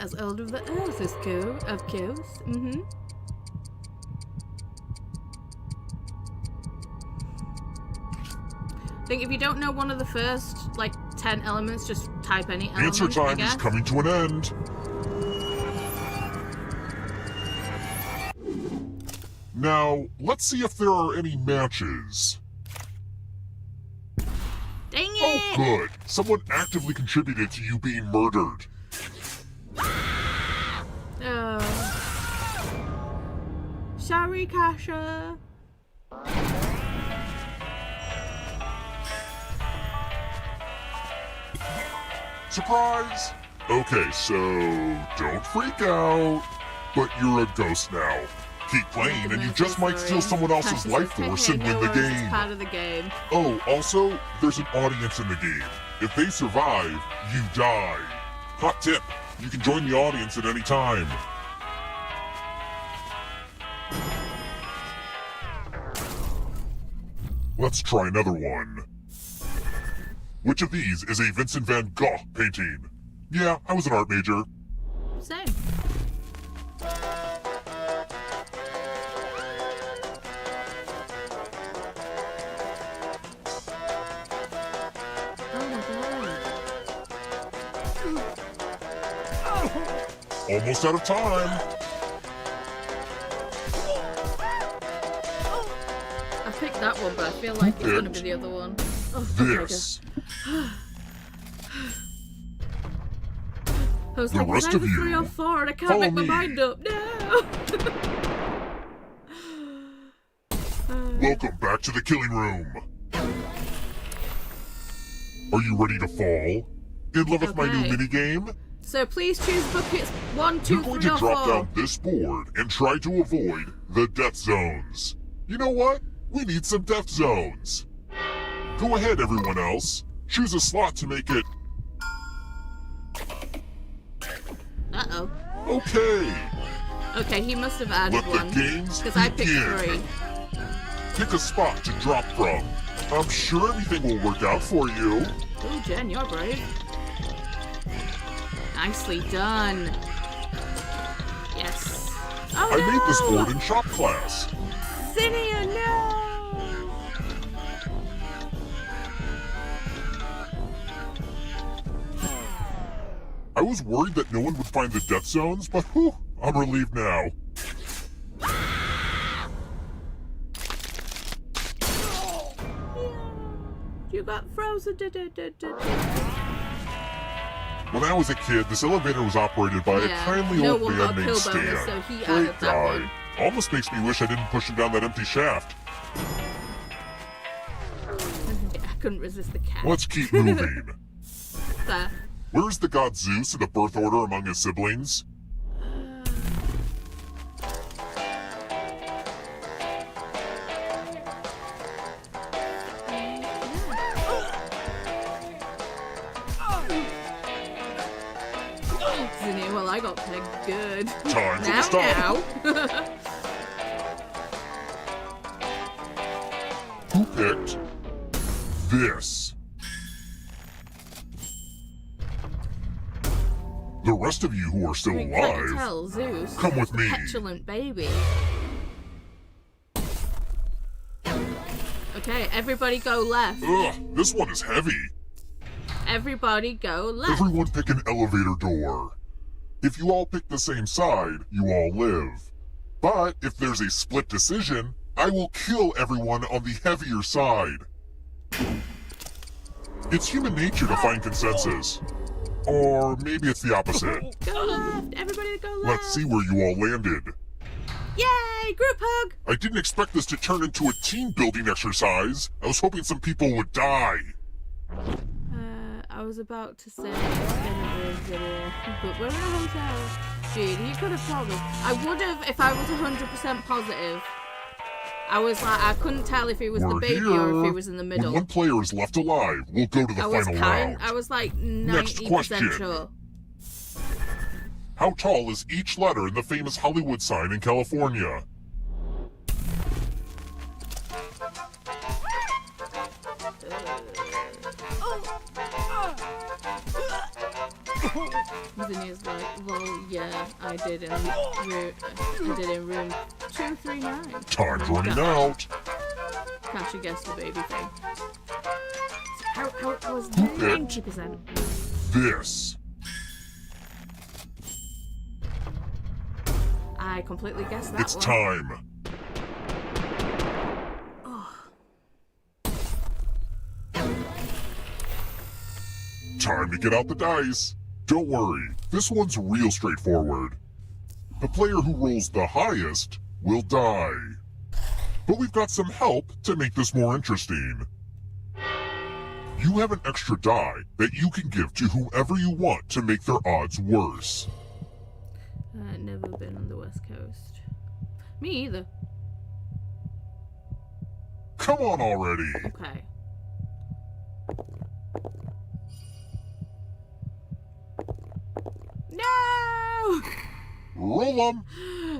As old as the earth is cool, of course. Mm-hmm. I think if you don't know one of the first, 10 elements, just type any element, Answer time is coming to an end. Now, let's see if there are any matches. Dang Oh, it! good. Someone actively contributed to you being murdered. Sorry, Kasha. Surprise! Okay, so don't freak out. But you're a ghost now. Keep playing and you just might steal someone else's life force and win the game. Part of the game. Oh, also, there's an audience in the game. If they survive, you die. Hot tip, you can join the audience at any time. Let's try another one. Which of these is a Vincent van Gogh painting? Yeah, I was an art major. Same. Almost out of time. I picked that one, but I feel like it's going to be the other one. Oh, This. I was The like, it's rest of either you, 3 or 4 and I can't follow make my me. mind up. No! Welcome back to the killing room. Are you ready to fall? In love with my new Okay. minigame? So please choose buckets 1, 2, You're going 3 to or drop 4. down this board and try to avoid the death zones. You know what? We need some death zones. Go ahead, everyone else. Choose a slot to make it... Uh-oh. Okay. Okay, he must have added Let the one. games Because I picked begin. 3. Pick a spot to drop from. I'm sure everything will work out for you. Ooh, Jen, you're brave. Nicely done. Yes. Oh, I no! made this board in shop class. Zinnia, no! I was worried that no one would find the death zones, but whew, I'm relieved now. You got frozen. When I was a kid, this elevator was operated by Yeah, a kindly no old one man got a named pill Stan. bonus, so he Great added that guy. one. Almost makes me wish I didn't push him down that empty shaft. I couldn't resist the cat. Let's keep moving. There. Where's the god Zeus in the birth order among his siblings? Zinnia, well, I got pegged good. Time for the stop. Who picked this? The rest of you who are still I mean, can't you alive, tell Zeus? come with me. Petulant baby. Okay, everybody go left. Ugh, this one is heavy. Everybody go left. Everyone pick an elevator door. If you all pick the same side, you all live. But if there's a split decision, I will kill everyone on the heavier side. It's human nature to find consensus. Or maybe it's the opposite. Go left. Everybody go left. Let's see where you all landed. Yay! Group hug. I didn't expect this to turn into a team building exercise. I was hoping some people would die. I was about to say, but we're in a hotel. Dude, you could have told me. I would have if I was 100% positive. I was like, I couldn't tell if he was We're the baby here. or if he was in the middle. When one player is left alive, we'll go to the final round. I was like Next 90% question. sure. How tall is each letter in the famous Hollywood sign in California? Zinnia's like, well, yeah, I did in room 239. Time's running out. Can't you guess the baby thing? How it was Who picked 90%. this? I completely guessed that It's one. time. Time to get out the dice. Don't worry, this one's real straightforward. The player who rolls the highest will die. But we've got some help to make this more interesting. You have an extra die that you can give to whoever you want to make their odds worse. Never been on the West Coast. Me either. Come on already. Okay. No! Roll them.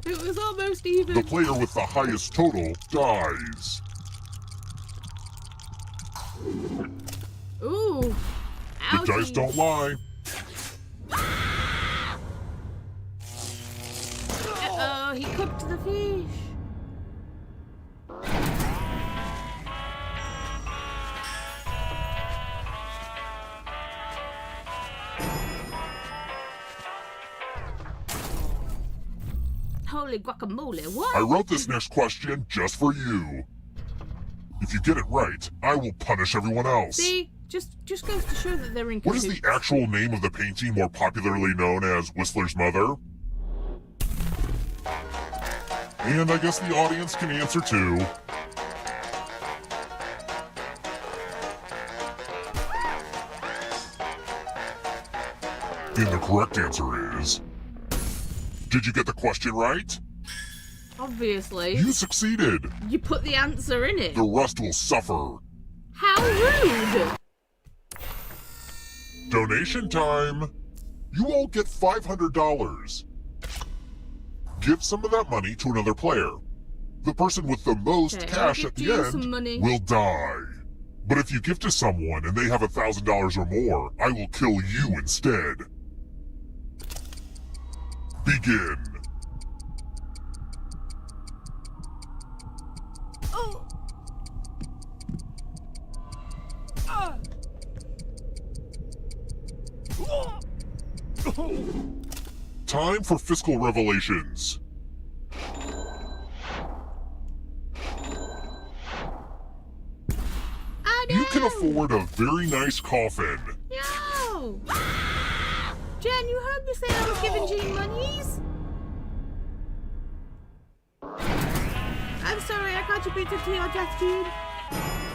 It was almost even. The player with the highest total dies. Ooh. The Ouchie. dice don't lie. Uh-oh, he cooked the fish. Holy guacamole, what? I wrote this next question just for you. If you get it right, I will punish everyone else. See? Just goes to show that they're in What is cahoots. the actual name of the painting more popularly known as Whistler's Mother? And I guess the audience can answer too. And the correct answer is... Did you get the question right? Obviously. You succeeded. You put the answer in it. The rest will suffer. How rude! Donation time. You all get $500. Give some of that money to another player. The person with the most Okay, cash I'll at give the you end some money. will die. But if you give to someone and they have $1,000 or more, I will kill you instead. Begin. Oh. Time for fiscal revelations. Oh no! You can afford a very nice coffin. No! Jen, you heard me say I was giving Jean monies? I'm sorry, I contributed to your death, Jean.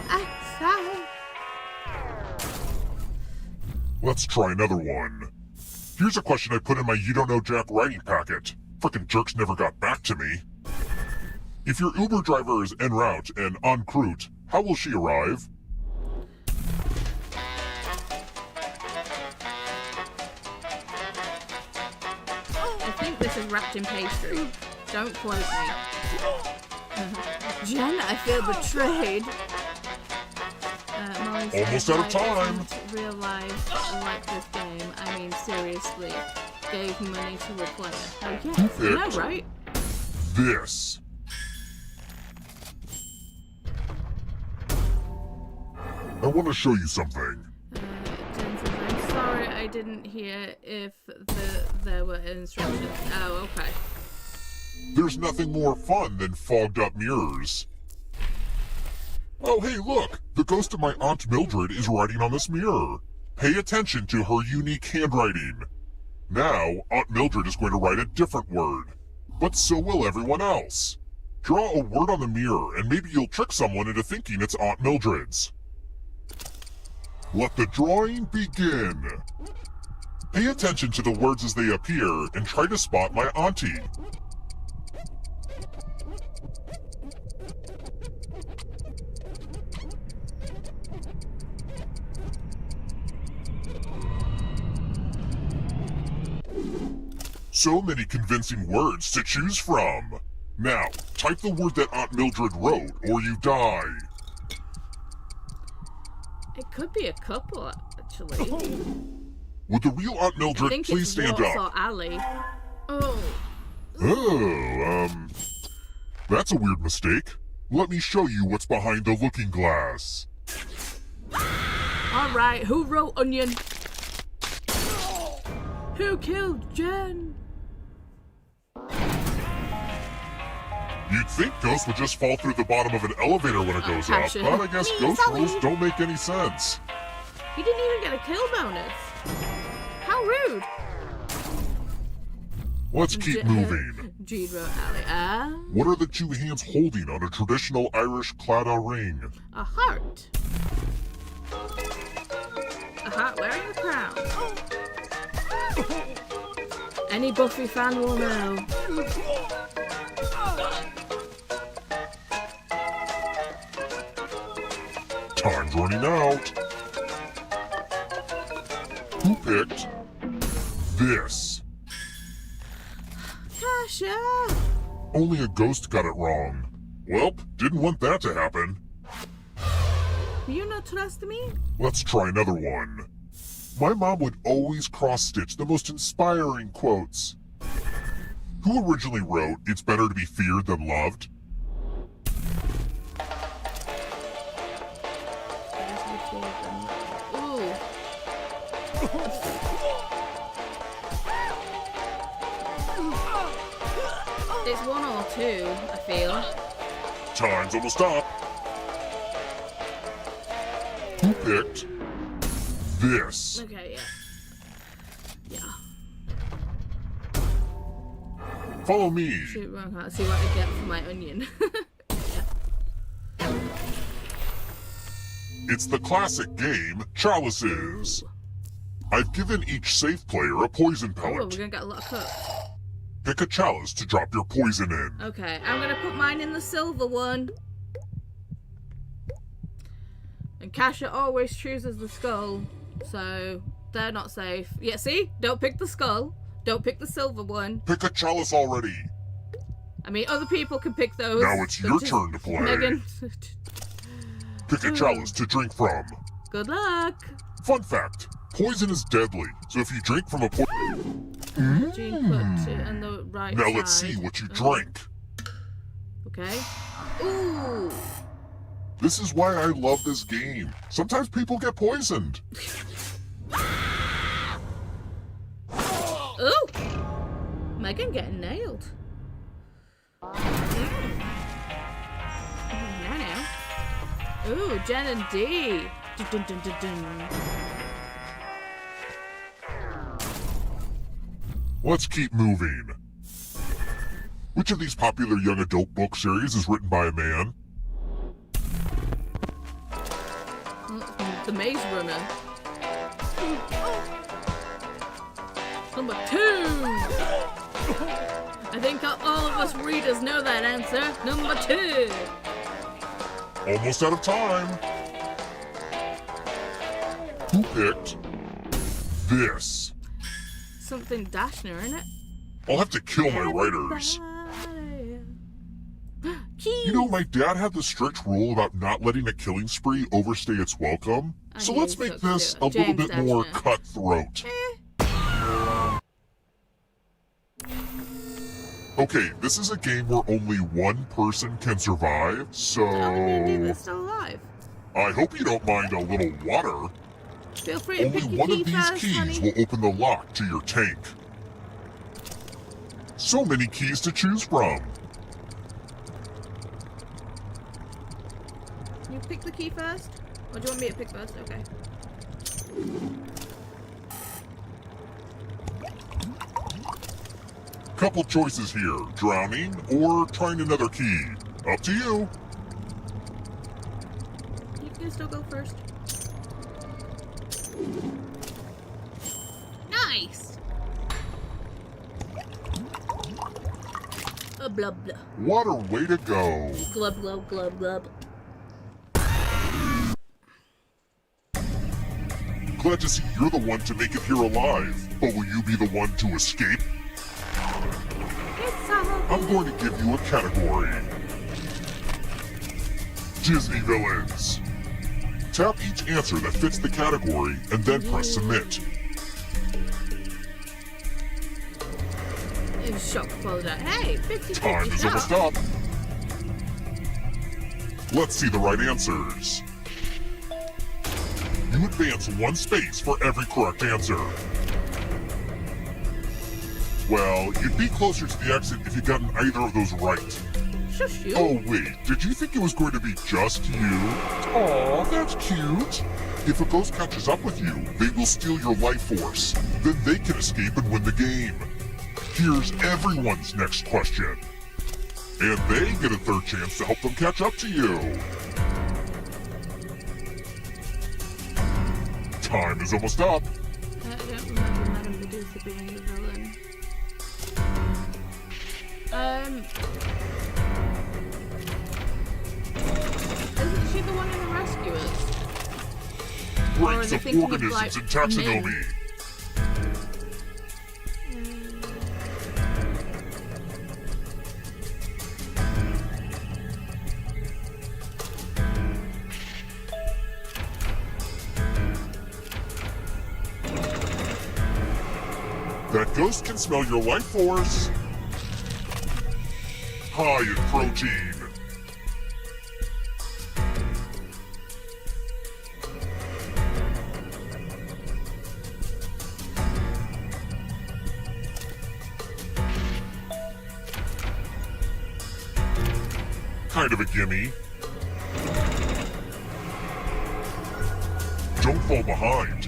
I'm sorry. Let's try another one. Here's a question I put in my You Don't Know Jack writing packet. Frickin' jerks never got back to me. If your Uber driver is en route and en route, how will she arrive? I think this is wrapped in pastry. Don't quote me. Jen, I feel betrayed. Molly said, Almost out of time. Real life, like this game. I mean, seriously. Gave money to a player. Oh, yeah. Who I know, picked right? this? I want to show you something. Jen says, I'm sorry I didn't hear if there were instructions. Oh, okay. There's nothing more fun than fogged up mirrors. Oh, hey, look! The ghost of my Aunt Mildred is writing on this mirror. Pay attention to her unique handwriting. Now, Aunt Mildred is going to write a different word. But so will everyone else. Draw a word on the mirror, and maybe you'll trick someone into thinking it's Aunt Mildred's. Let the drawing begin. Pay attention to the words as they appear, and try to spot my auntie. So many convincing words to choose from. Now, type the word that Aunt Mildred wrote, or you die. It could be a couple, actually. Would the real Aunt I Mildred think please it's stand Watts up? or Ali. Oh. Oh, that's a weird mistake. Let me show you what's behind the looking glass. Alright, who wrote onion? Who killed Jen? You'd think ghosts would just fall through the bottom of an elevator when it goes up, Passion. but I guess ghost rules don't make any sense. He didn't even get a kill bonus. How rude. Let's keep moving. Jude wrote Ali. What are the two hands holding on a traditional Irish claddagh ring? A heart. A heart wearing a crown. Any Buffy fan will know. Time's running out. Who picked this? Tasha! Only a ghost got it wrong. Welp, didn't want that to happen. You not trust me? Let's try another one. My mom would always cross-stitch the most inspiring quotes. Who originally wrote, "It's better to be feared than loved"? Ooh. It's one or two, I feel. Time's almost up. Who picked this? Okay, yeah. Follow me. Shoot, wrong heart. See what I get for my onion. It's the classic game, Chalices. I've given each safe player a poison Oh, we're pellet. gonna get a lot of cups. Pick a chalice to drop your poison in. Okay, I'm gonna put mine in the silver one. And Kasha always chooses the skull, so they're not safe. Yeah, see? Don't pick the skull. Don't pick the silver one. Pick a chalice already. I mean, other people can pick those. Now it's but your just turn to play. Megan. Pick a chalice to drink from. Good luck. Fun fact, poison is deadly, so if you drink from a Jean put it on the right Now side. let's see what you Oh, drank. okay. Ooh. This is why I love this game. Sometimes people get poisoned. Ooh. Megan getting nailed. Now. Ooh, Jen and D. Dun, dun, dun, dun, dun. Let's keep moving. Which of these popular young adult book series is written by a man? The Maze Runner. Number 2. I think all of us readers know that answer. Number 2. Almost out of time. Who picked this? Something Dashner, isn't it? I'll have to kill my writers. Keys. You know, my dad had the strict rule about not letting a killing spree overstay its welcome. I So knew let's you make took this to a it. little James bit more Dashner. cutthroat. Okay, this is a game where only one person can survive, so How many people are still alive? I hope you don't mind a little water. Feel free to Only pick your one key of these first, keys honey. will open the lock to your tank. So many keys to choose from. You pick the key first? Or do you want me to pick first? Okay. Couple choices here, drowning or trying another key. Up to you. You can still go first. Nice! Blub blub. What a way to go. Glub glub glub glub. Glad to see you're the one to make it here alive. But will you be the one to escape? It's all I'm going to give you a category. Disney villains. Tap each answer that fits the category and then press submit. in shock followed out. Hey, 50-50 Time is almost shot. up. Let's see the right answers. You advance one space for every correct answer. Well, you'd be closer to the exit if you'd gotten either of those right. Shush you. Oh wait, did you think it was going to be just you? Aw, that's cute. If a ghost catches up with you, they will steal your life force. Then they can escape and win the game. Here's everyone's next question. And they get a third chance to help them catch up to you. Time is almost up. I don't remember Madame Medusa being the villain. Isn't she the one in the Rescuers? Or are Rates they of thinking organisms like, in taxonomy. That ghost can smell your life force. High in protein. Kind of a gimme. Don't fall behind.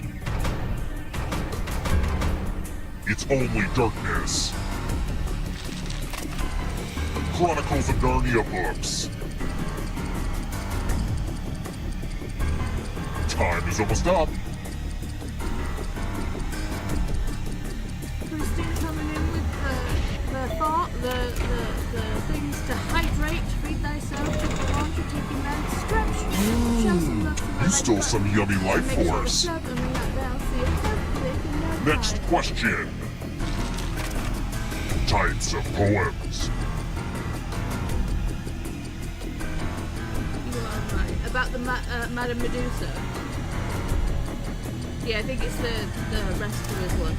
It's only darkness. Chronicles of Narnia books. Time is almost up. Christine coming in with the things to hydrate, feed thyself, keep the laundry, keep your man stretch, show some love to the You stole some yummy life make sure force. the children are not down, see it perfect, Next question. Types of poems. You are right. About the Madame Medusa. Yeah, I think it's the Rescuers one.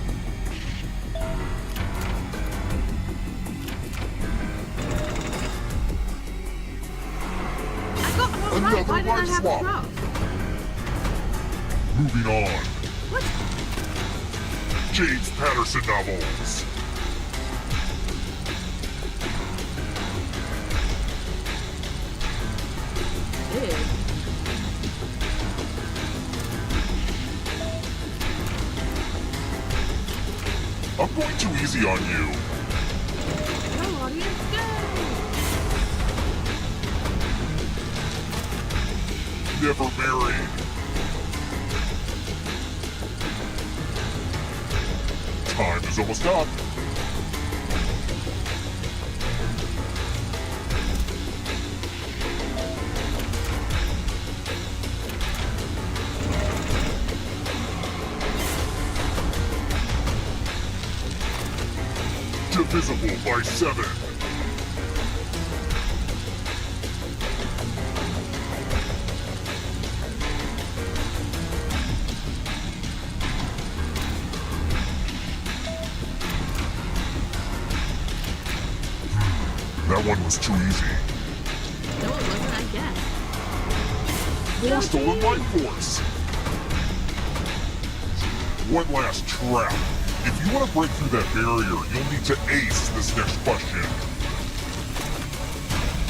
I got them all right. Why did I life have swap. to cross? Moving on. What? James Patterson novels. Ew. I'm going too easy on you. Go, audience, go! Never married. Time is almost up. Divisible by 7. That one was too easy. No, it wasn't, I guess. More stolen life force. One last trap. If you want to break through that barrier, you'll need to ace this next question.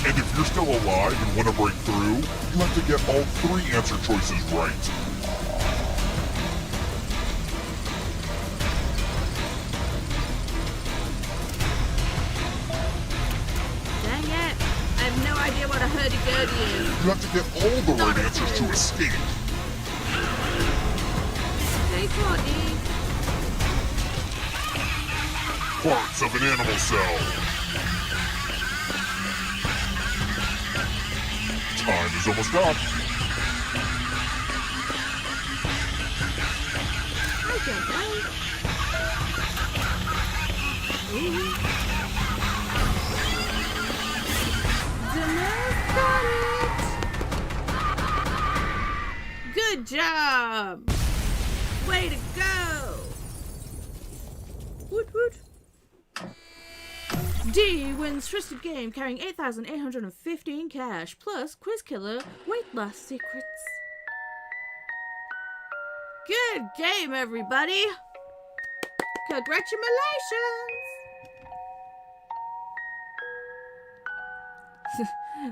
And if you're still alive and want to break through, you have to get all 3 answer choices right. Dang it! I have no idea what a hurdy-gurdy is. You have to get all the right answers to escape. Hey, Courtney. Parts of an animal cell. Time is almost up. I don't know. Ooh. Danae's got it! Good job! Way to go! Woot woot! D wins Twisted Game, carrying 8,815 cash, plus Quiz Killer weight loss secrets. Good game, everybody! Congratulations!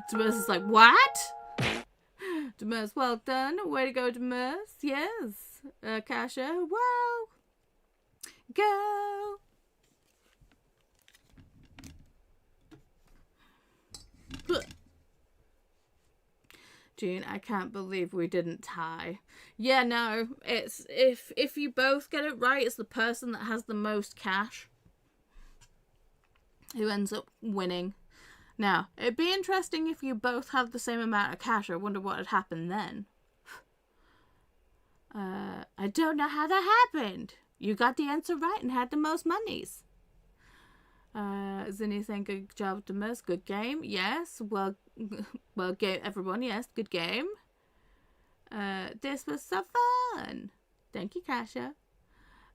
Tobias is like, what? Demers, well done. Way to go, Demers. Yes. Kasha, wow. Go. Jean, I can't believe we didn't tie. Yeah, no, it's if you both get it right, it's the person that has the most cash who ends up winning. Now, it'd be interesting if you both have the same amount of cash. I wonder what would happen then. I don't know how that happened. You got the answer right and had the most monies. Zinni saying good job, Demus. Good game. Yes. Well, game, everyone. Yes, good game. This was so fun. Thank you, Kasha.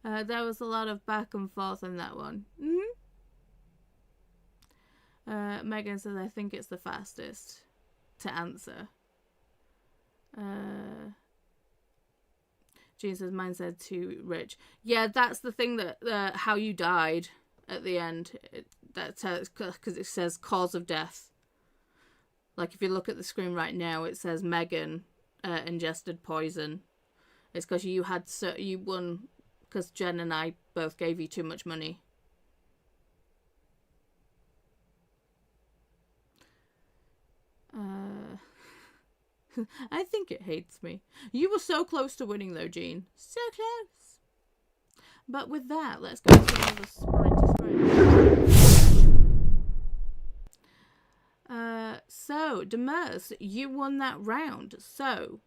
There was a lot of back and forth in that one. Megan says, I think it's the fastest to answer. Jean says, mine said too rich. Yeah, that's the thing that how you died at the end. That's because it says cause of death. Like if you look at the screen right now, it says Megan ingested poison. It's because you won because Jen and I both gave you too much money. I think it hates me. You were so close to winning though, Jean. So close. But with that, let's go to another sprinty sprint. So, Demers, you won that round. So,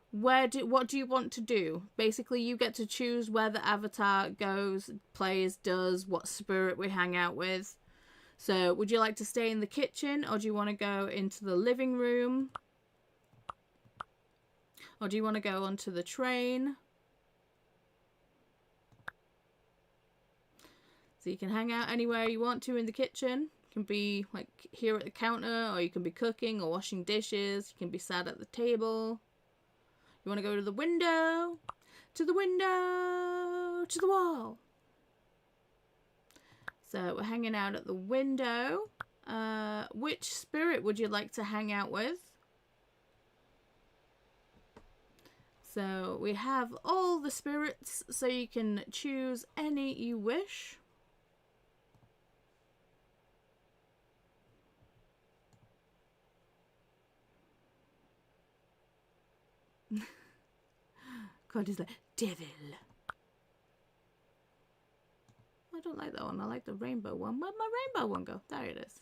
what do you want to do? Basically, you get to choose where the avatar goes, plays, does, what spirit we hang out with. So, would you like to stay in the kitchen, or do you want to go into the living room? Or do you want to go onto the train? So you can hang out anywhere you want to in the kitchen. You can be like here at the counter, or you can be cooking or washing dishes. You can be sat at the table. You want to go to the window? To the window! To the wall! So we're hanging out at the window. Which spirit would you like to hang out with? So we have all the spirits, so you can choose any you wish. God, is like devil. I don't like that one. I like the rainbow one. Where'd my rainbow one go? There it is.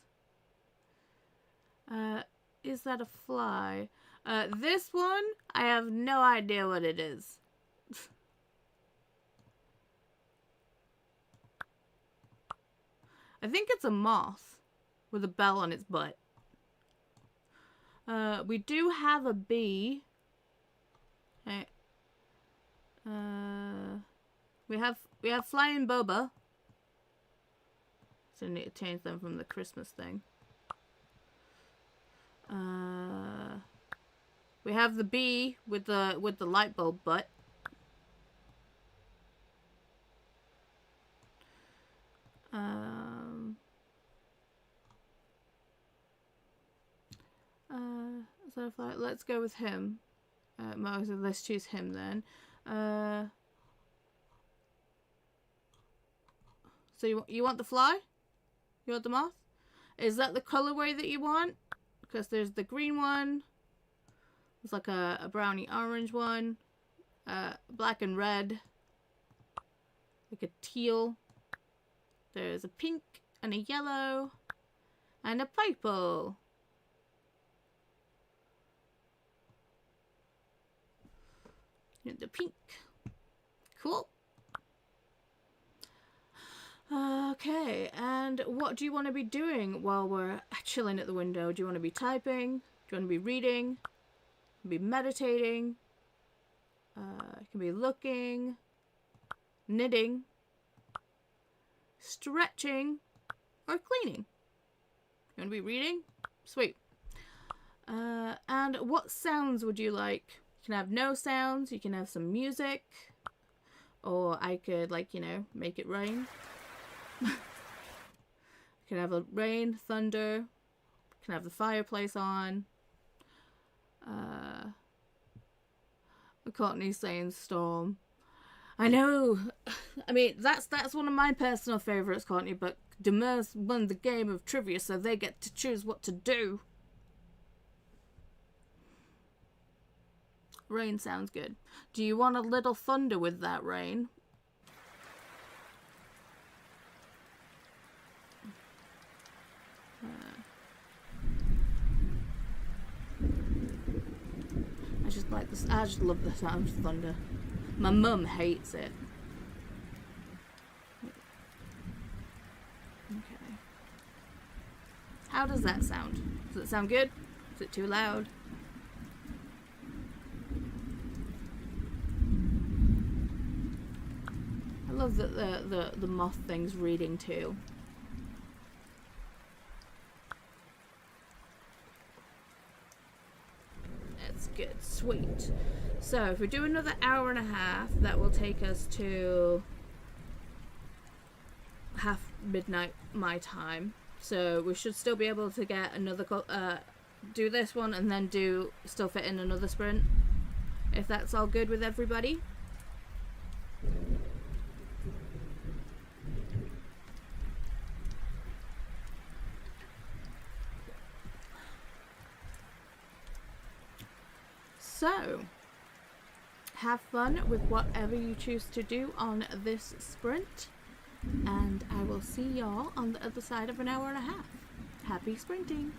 Is that a fly? This one, I have no idea what it is. I think it's a moth with a bell on its butt. We do have a bee. Okay. We have flying boba. So I need to change them from the Christmas thing. We have the bee with the light bulb butt. So let's go with him. Let's choose him then. So you want the fly? You want the moth? Is that the colorway that you want? Because there's the green one. There's like a brownie orange one. Black and red. Like a teal. There's a pink and a yellow. And a purple. And the pink. Cool. Okay, and what do you want to be doing while we're chilling at the window? Do you want to be typing? Do you want to be reading? Be meditating? You can be looking, knitting, stretching, or cleaning. You want to be reading? Sweet. And what sounds would you like? You can have no sounds, you can have some music, or I could, like, you know, make it rain. You can have a rain, thunder, you can have the fireplace on. Courtney's saying Storm. I know. I mean, that's one of my personal favourites, Courtney, but Demers won the game of trivia, so they get to choose what to do. Rain sounds good. Do you want a little thunder with that, Rain? I just like this. I just love the sound of thunder. My mum hates it. Okay. How does that sound? Does it sound good? Is it too loud? I love that the moth thing's reading too. That's good. Sweet. So if we do another hour and a half, that will take us to half midnight my time. So we should still be able to get another do this one and then still fit in another sprint, if that's all good with everybody. So, have fun with whatever you choose to do on this sprint, and I will see y'all on the other side of an hour and a half. Happy sprinting!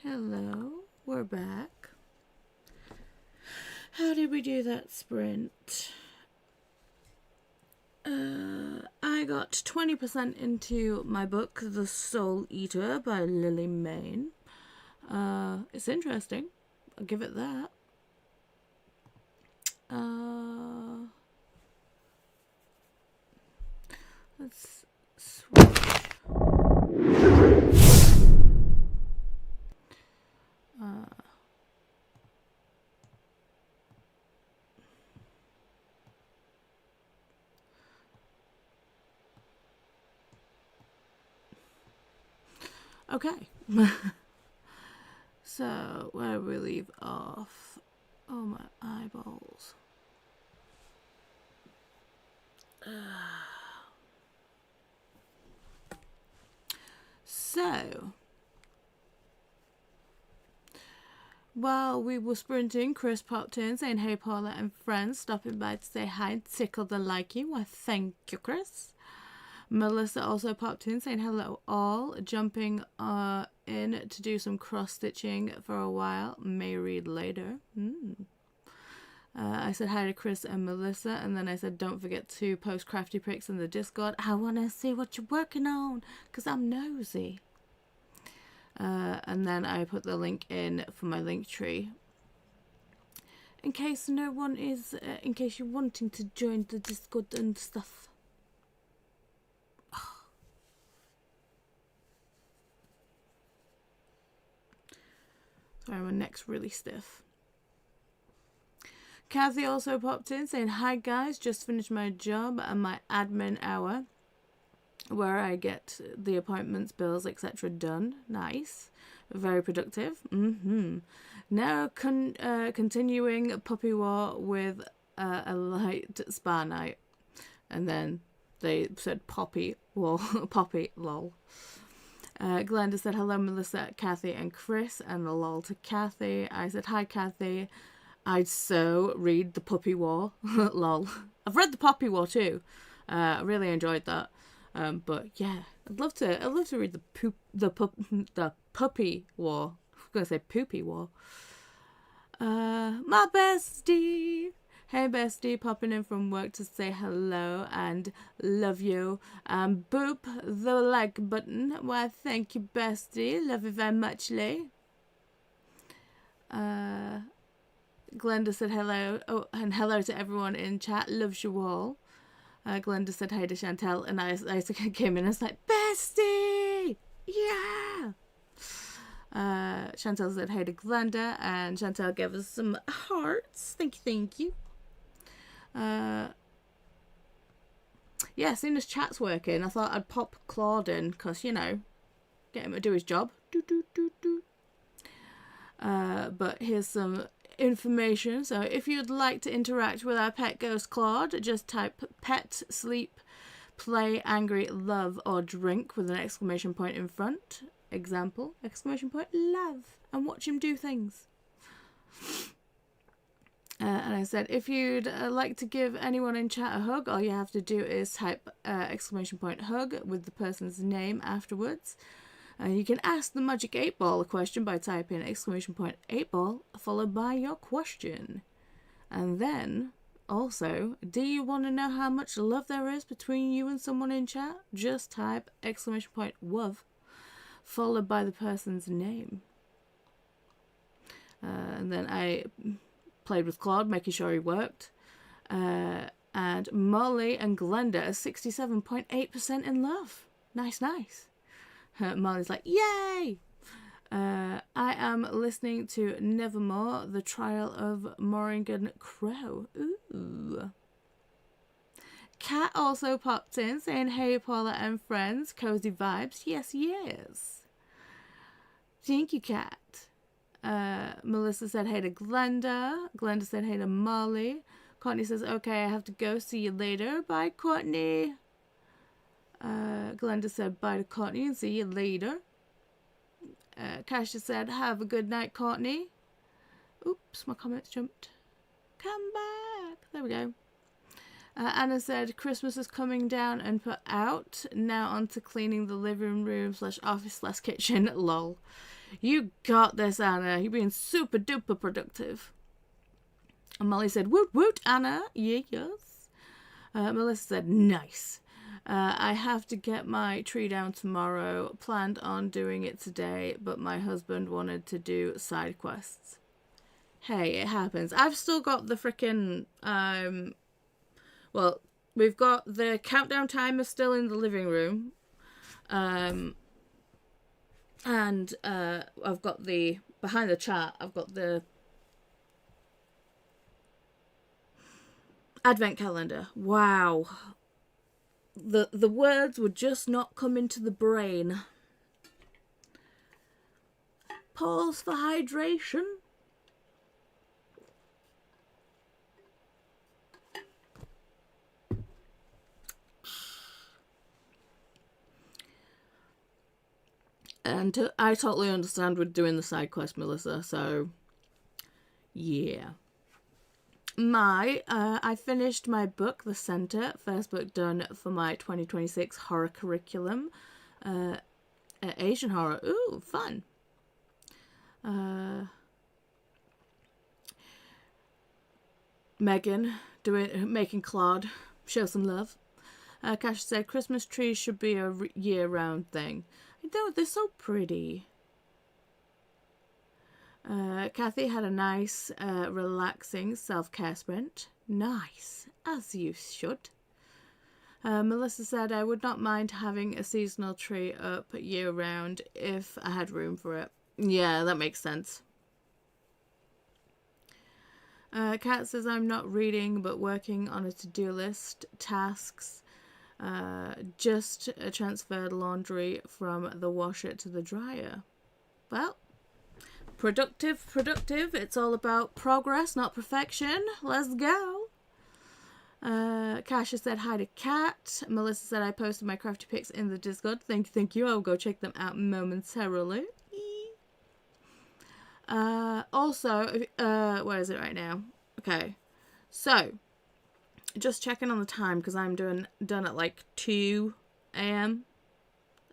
Hello, we're back. How did we do that sprint? I got 20% into my book, The Soul Eater by Lily Mayne. It's interesting. I'll give it that. Let's switch. Okay. So, where do we leave off? Oh, my eyeballs. So, while we were sprinting, Chris popped in saying, "Hey, Paula and friends, stopping by to say hi and tickle the likey." Well, thank you, Chris. Melissa also popped in saying, "Hello all, jumping in to do some cross-stitching for a while. May read later." I said hi to Chris and Melissa, and then I said, "Don't forget to post crafty pics in the Discord. I want to see what you're working on, because I'm nosy." And then I put the link in for my link tree. In case no one is, in case you're wanting to join the Discord and stuff. Sorry, my neck's really stiff. Kathy also popped in saying, "Hi guys, just finished my job and my admin hour where I get the appointments, bills, etc. done. Nice. Very productive. Now continuing puppy war with a light spa night." And then they said poppy war. Poppy, lol. Glenda said, "Hello, Melissa, Kathy, and Chris," and a lol to Kathy. I said, "Hi, Kathy. I'd so read the Puppy War." Lol. I've read the Puppy War too. I really enjoyed that. But yeah, I'd love to read the Puppy War. I was gonna say Poopy War. My bestie. Hey bestie, popping in from work to say hello and love you. Boop the like button. Why, thank you bestie. Love you very muchly. Glenda said hello. Oh, and hello to everyone in chat. Loves you all. Glenda said hi to Chantel, and I came in and I was like, "Bestie! Yeah!" Chantel said hi to Glenda, and Chantel gave us some hearts. Thank you. Yeah, as soon as chat's working, I thought I'd pop Claude in, because, you know, get him to do his job. But here's some information. So if you'd like to interact with our pet ghost Claude, just type pet, sleep, play, angry, love, or drink with an exclamation point in front. Example, exclamation point, love, and watch him do things. And I said, if you'd like to give anyone in chat a hug, all you have to do is type exclamation point hug with the person's name afterwards. You can ask the Magic 8 Ball a question by typing exclamation point 8 ball followed by your question. And then, also, do you want to know how much love there is between you and someone in chat? Just type exclamation point love followed by the person's name. And then I played with Claude, making sure he worked. And Molly and Glenda are 67.8% in love. Nice. Molly's like, yay! I am listening to Nevermore, The Trial of Morrigan Crow. Ooh. Kat also popped in saying, "Hey Paula and friends, cozy vibes." Yes. Thank you, Kat. Melissa said hey to Glenda. Glenda said hey to Molly. Courtney says, "Okay, I have to go. See you later." Bye, Courtney. Glenda said bye to Courtney and see you later. Kasia said, "Have a good night, Courtney." Oops, my comments jumped. Come back. There we go. Anna said, "Christmas is coming down and put out. Now on to cleaning the living room /office/kitchen. Lol. You got this, Anna. You're being super duper productive. And Molly said, woot woot, Anna. Yeah, yes. Melissa said, nice. I have to get my tree down tomorrow. Planned on doing it today, but my husband wanted to do side quests. Hey, it happens. I've still got the frickin' well, we've got the countdown timer still in the living room. And I've got the, behind the chat, I've got the advent calendar. Wow. The words would just not come into the brain. Pause for hydration. And I totally understand with doing the side quest, Melissa, so yeah. I finished my book, The Center, first book done for my 2026 horror curriculum. Asian horror. Ooh, fun. Megan, making Claude show some love. Kash said, Christmas trees should be a year-round thing. I know, they're so pretty. Kathy had a nice, relaxing self-care sprint. Nice, as you should. Melissa said, I would not mind having a seasonal tree up year-round if I had room for it. Yeah, that makes sense. Kat says, I'm not reading, but working on a to-do list. Tasks. Just transferred laundry from the washer to the dryer. Well, productive. It's all about progress, not perfection. Let's go. Kasha said hi to Kat. Melissa said I posted my crafty pics in the Discord. Thank you. I'll go check them out momentarily. Also, where is it right now? Okay, so just checking on the time because I'm done at like 2 a.m.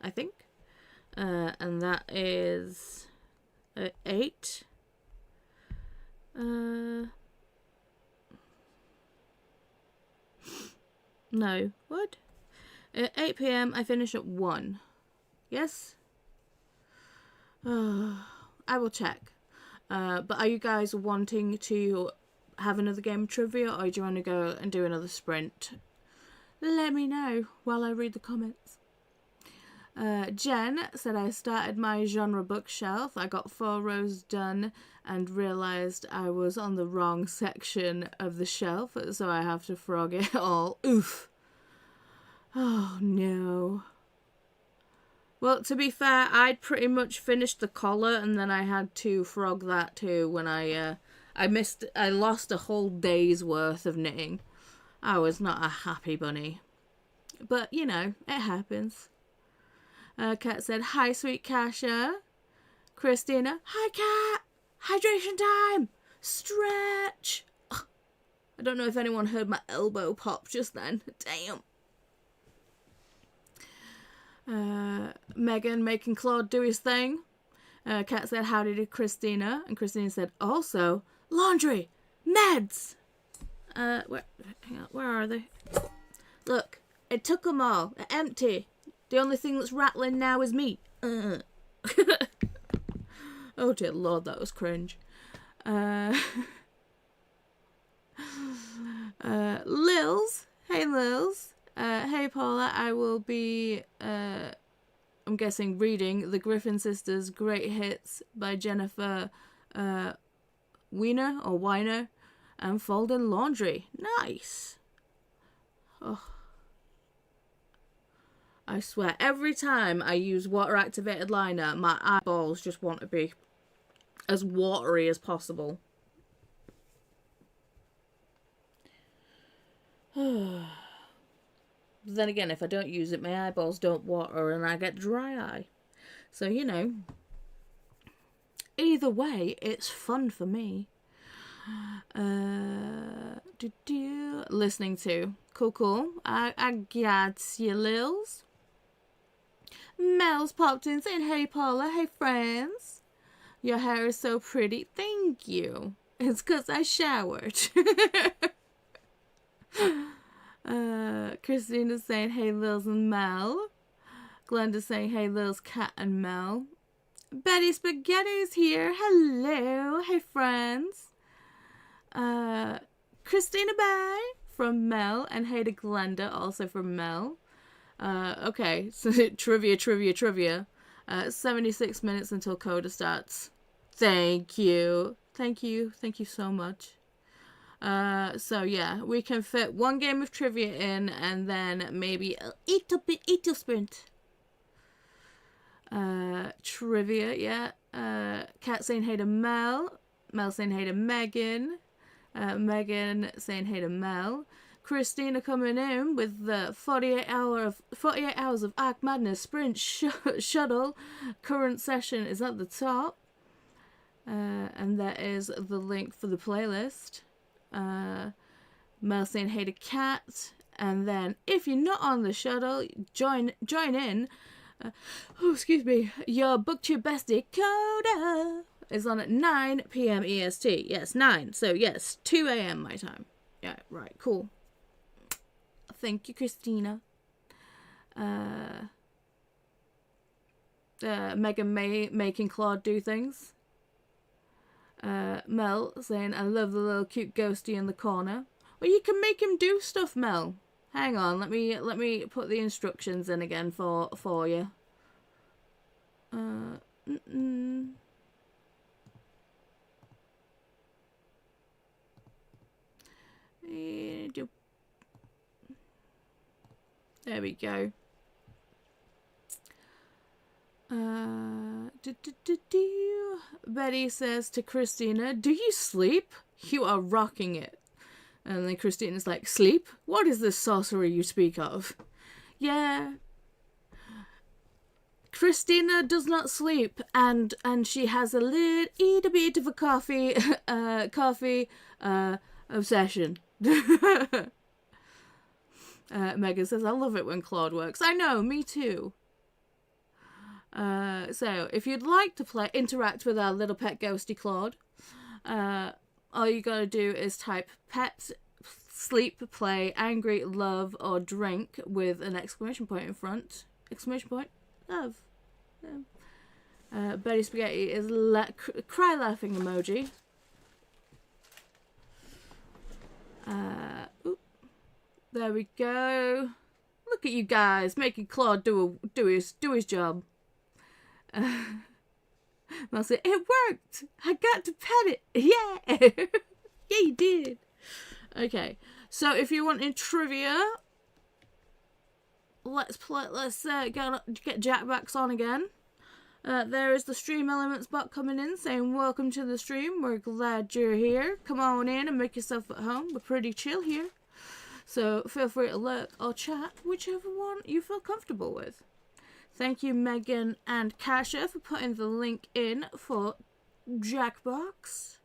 I think, and that is 8. No, what? At 8 p.m. I finish at 1. Yes. I will check. But are you guys wanting to have another game of trivia, or do you want to go and do another sprint? Let me know while I read the comments. Jen said I started my genre bookshelf. I got 4 rows done and realised I was on the wrong section of the shelf, so I have to frog it all. Oof. Oh no. Well, to be fair, I'd pretty much finished the collar, and then I had to frog that too when I lost a whole day's worth of knitting. I was not a happy bunny. But, you know, it happens. Kat said, hi, sweet Kasha. Christina, hi, Kat. Hydration time. Stretch. Ugh. I don't know if anyone heard my elbow pop just then. Damn. Megan making Claude do his thing. Kat said, howdy to Christina. And Christina said, also, laundry, meds. Where are they? Look, I took them all. They're empty. The only thing that's rattling now is me. Oh dear Lord, that was cringe. Lils. Hey, Lils. Hey, Paula. I will be, I'm guessing, reading The Griffin Sisters' Great Hits by Jennifer Weiner, and folding laundry. Nice. Oh. I swear, every time I use water-activated liner, my eyeballs just want to be as watery as possible. Then again, if I don't use it, my eyeballs don't water and I get dry eye. So, you know, either way, it's fun for me. Listening to. Cool. I got you, Lils. Mel's popped in saying, hey, Paula. Hey, friends. Your hair is so pretty. Thank you. It's because I showered. Christina's saying, hey, Lils and Mel. Glenda's saying, hey, Lils, Cat and Mel. Betty Spaghetti's here. Hello. Hey, friends. Christina Bay from Mel. And hey to Glenda, also from Mel. Okay, so trivia. 76 minutes until Coda starts. Thank you so much. So yeah, we can fit one game of trivia in, and then maybe a little sprint. Trivia, yeah. Kat saying hey to Mel. Mel saying hey to Megan. Megan saying hey to Mel. Christina coming in with the 48 hours of Arc Madness Sprint Shuttle. Current session is at the top. And that is the link for the playlist. Mel saying hey to Kat. And then if you're not on the shuttle, join in. Excuse me. Your BookTube bestie Coda is on at 9 p.m. EST. Yes, 9. So yes, 2 a.m. my time. Yeah, right, cool. Thank you, Christina. Megan making Claude do things. Mel saying, I love the little cute ghosty in the corner. Well, you can make him do stuff, Mel. Hang on, let me put the instructions in again for you. There we go. Betty says to Christina, do you sleep? You are rocking it. And then Christina's like, sleep? What is this sorcery you speak of? Yeah. Christina does not sleep, and she has a little bit of a coffee obsession. Megan says, I love it when Claude works. I know, me too. So, if you'd like to interact with our little pet ghosty Claude, all you gotta do is type pet, sleep, play, angry, love, or drink with an exclamation point in front. Exclamation point, love. Yeah. Betty Spaghetti is cry laughing emoji. There we go. Look at you guys making Claude do his job. I'll say, it worked. I got to pet it. Yeah. Yeah, you did. Okay. So if you're wanting trivia, let's get Jackbacks on again. There is the Stream Elements bot coming in saying, welcome to the stream. We're glad you're here. Come on in and make yourself at home. We're pretty chill here. So feel free to lurk or chat, whichever one you feel comfortable with. Thank you, Megan and Kasha, for putting the link in for Jackbox.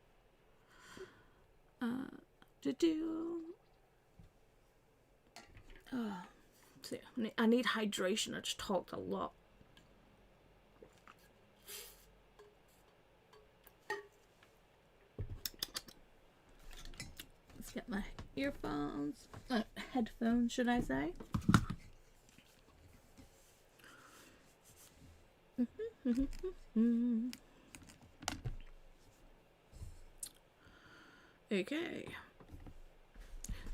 See, I need hydration. I just talked a lot. Let's get my earphones. Headphones, should I say. Okay.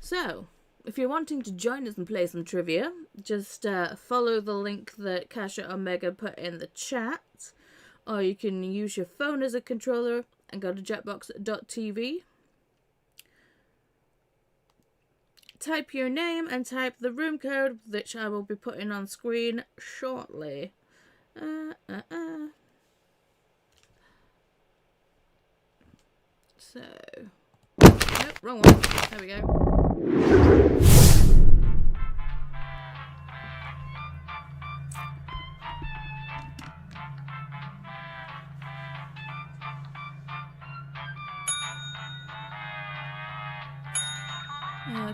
So, if you're wanting to join us and play some trivia, just follow the link that Kasha or Mega put in the chat, or you can use your phone as a controller and go to jetbox.tv. Type your name and type the room code, which I will be putting on screen shortly. So, nope, wrong one. There we go.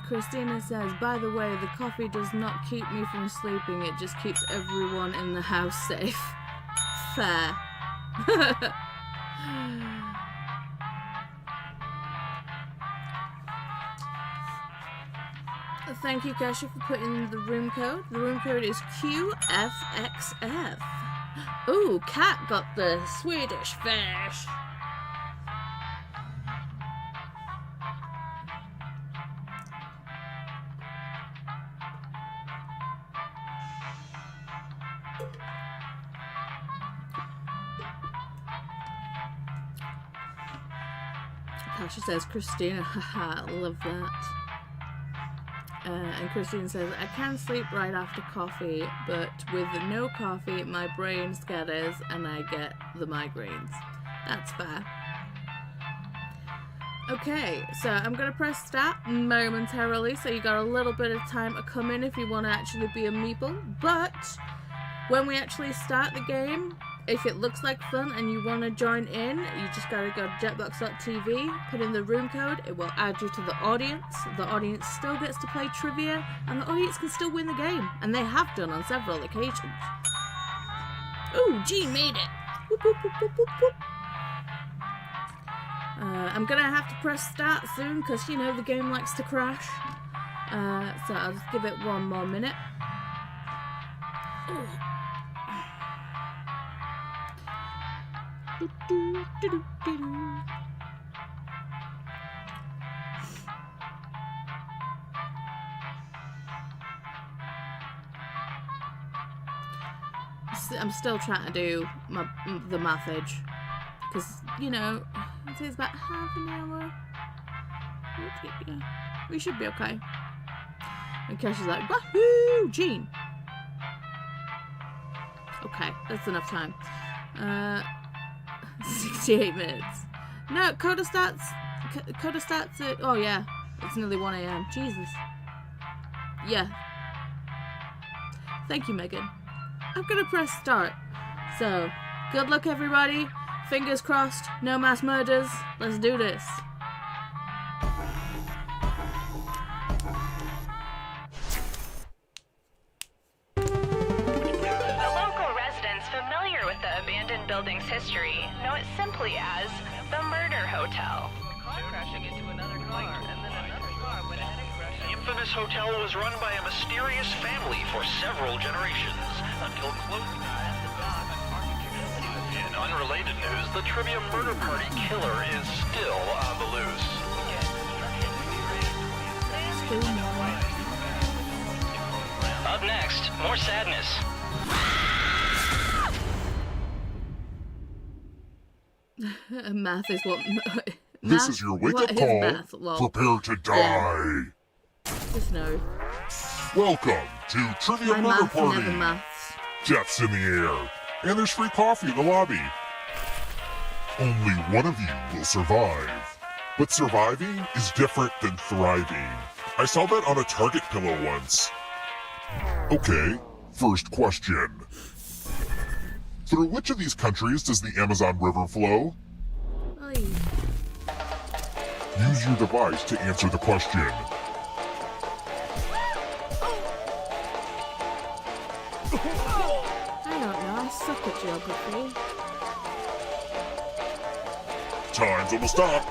Christina says, by the way, the coffee does not keep me from sleeping, it just keeps everyone in the house safe. Fair. Thank you, Kasha, for putting the room code. The room code is QFXF. Ooh, Cat got the Swedish fish. Kasha says, Christina, haha, love that. And Christine says, I can sleep right after coffee, but with no coffee, my brain scatters and I get the migraines. That's fair. Okay, so I'm going to press start momentarily, so you got a little bit of time to come in if you want to actually be a meeple. But when we actually start the game, if it looks like fun and you want to join in, you just got to go to jetbox.tv, put in the room code, it will add you to the audience. The audience still gets to play trivia, and the audience can still win the game. And they have done on several occasions. Ooh, G made it! Whoop, whoop, whoop, whoop, whoop, whoop. I'm going to have to press start soon, because, you know, the game likes to crash. So I'll just give it one more minute. Ooh. I'm still trying to do the mathage, because, you know, it takes about half an hour. Yeah, we should be okay. And Kesha's like, wahoo, Gene. Okay, that's enough time. 68 minutes. No, Coda starts at, oh yeah, it's nearly 1 a.m. Jesus. Yeah. Thank you, Megan. I'm gonna press start. So, good luck, everybody. Fingers crossed, no mass murders. Let's do this. The local residents familiar with the abandoned building's history know it simply as the Murder Hotel. Crashing into another car, and then another car went ahead and crashed. The infamous hotel was run by a mysterious family for several generations, until close In unrelated news, the trivia murder party killer is still on the loose. Up next, more sadness. Math is what... This is your wake-up call. Math? Lol. Prepare to die. Just no. Welcome to Trivia My Murder math Party. never maths. Death's in the air. And there's free coffee in the lobby. Only one of you will survive. But surviving is different than thriving. I saw that on a Target pillow once. Okay, first question. Through which of these countries does the Amazon River flow? Oy. Use your device to answer the question. I don't know, I suck at geography. Time's almost up.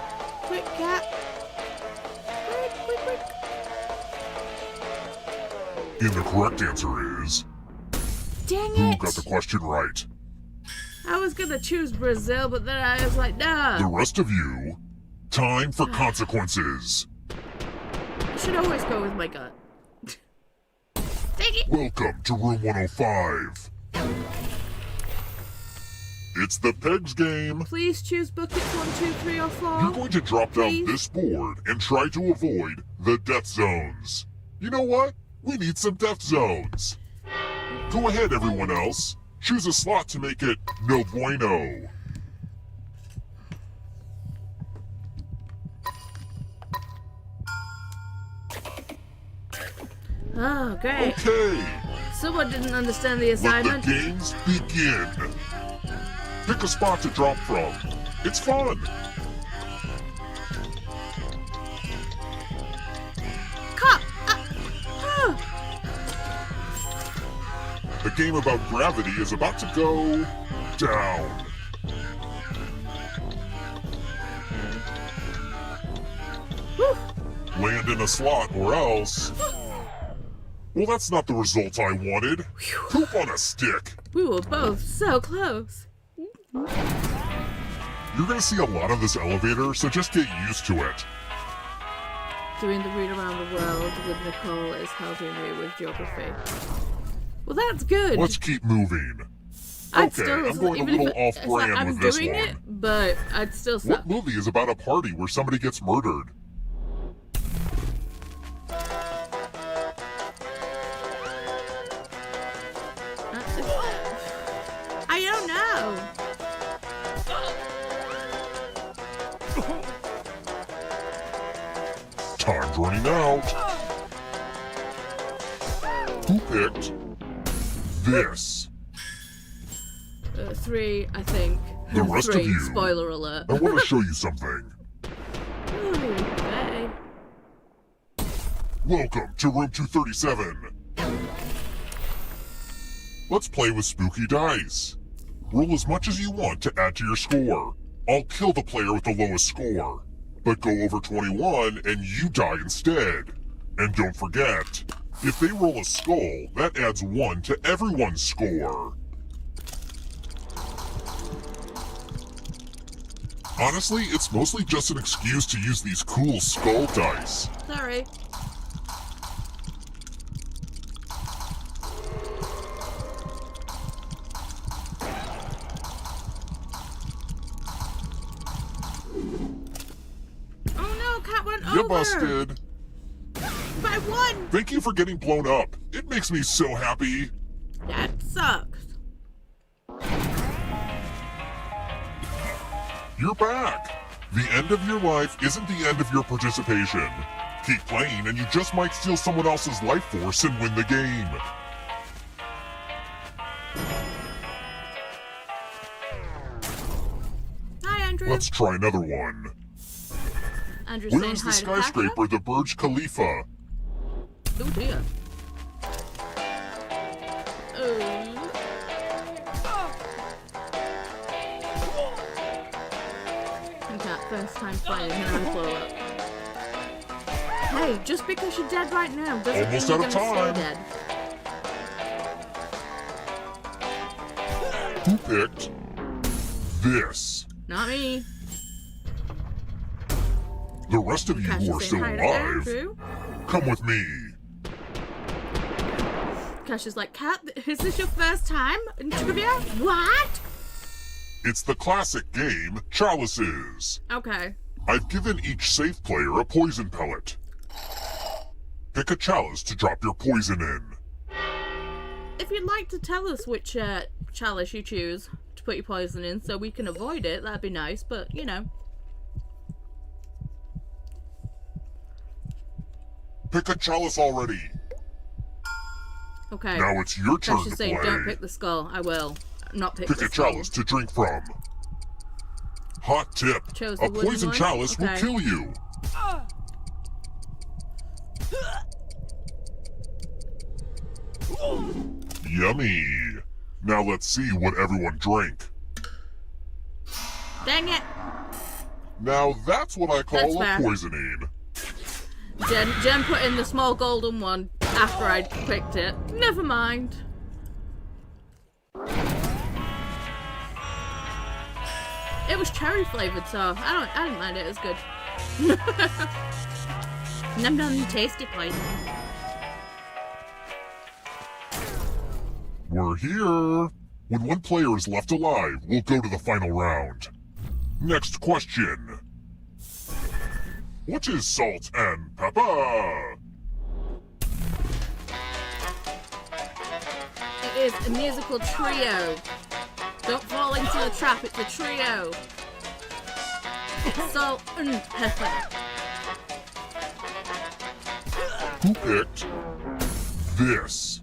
Quick, cat. Quick, quick, quick. And the correct answer is... Dang Who it! got the question right? I was gonna choose Brazil, but then I was like, The nah. rest of you, time for consequences. I should always go with my gut. Dang it! Welcome to room 105. It's the Pegs game. Please choose buckets 1, 2, 3, or 4. You're going to drop down Please? this board and try to avoid the death zones. You know what? We need some death zones. Go ahead, everyone else. Choose a slot to make it no bueno. Oh, great. Okay, Someone didn't understand the let assignment. the games begin. Pick a spot to drop from. It's fun. Cop! The game about gravity is about to go down. land in a slot or else... Well, that's not the result I wanted. Poop on a stick. We were both so close. You're gonna see a lot of this elevator, so just get used to it. Doing the read around the world with Nicole is helping me with geography. Well, that's good. Let's keep moving. I'd Okay, still, I'm going a even little if it's like off-brand I'm with this doing one. it, but I'd still stop. What movie is about a party where somebody gets murdered? I don't know. Time's running out. Who picked this? 3, I think. The rest of 3, you. spoiler alert. I want to show you something. Okay. Welcome to room 237. Let's play with spooky dice. Roll as much as you want to add to your score. I'll kill the player with the lowest score. But go over 21 and you die instead. And don't forget, if they roll a skull, that adds 1 to everyone's score. Honestly, it's mostly just an excuse to use these cool skull dice. Sorry. Oh no, Cat went over! You busted. By 1! Thank you for getting blown up. It makes me so happy. That sucks. You're back. The end of your life isn't the end of your participation. Keep playing and you just might steal someone else's life force and win the game. Hi, Andrew. Let's try another one. Andrew's Where saying is hi the to Pasha. skyscraper, the Burj Khalifa? Oh dear. Oh. Cat, first time playing, and I blow up. Hey, just because you're dead right now doesn't Almost mean out you're of gonna time. stay dead. Who picked this? Not me. The rest of you Cash who are is still saying hi to alive, Andrew. come with me. Cash is like, Cat, is this your first time in trivia? What? It's the classic game, Chalices. Okay. I've given each safe player a poison pellet. Pick a chalice to drop your poison in. If you'd like to tell us which chalice you choose to put your poison in so we can avoid it, that'd be nice, but, you know. Pick a chalice already. Okay. Now it's your turn Cash to is saying, play. don't pick the skull. I will. Not pick Pick the a skull. chalice to drink from. Hot tip. Chose the A wooden poison one? chalice will Okay. kill you. Yummy. Now let's see what everyone drank. Dang it! Now that's what I That's call a fair. poisoning. Jen put in the small golden one after I'd picked it. Never mind. It was cherry flavored, so I didn't mind it. It was good. Num num, tasty poison. We're here. When one player is left alive, we'll go to the final round. Next question. What is salt and pepper? It is a musical trio. Don't fall into the trap, it's a trio. It's salt and pepper. Who picked this?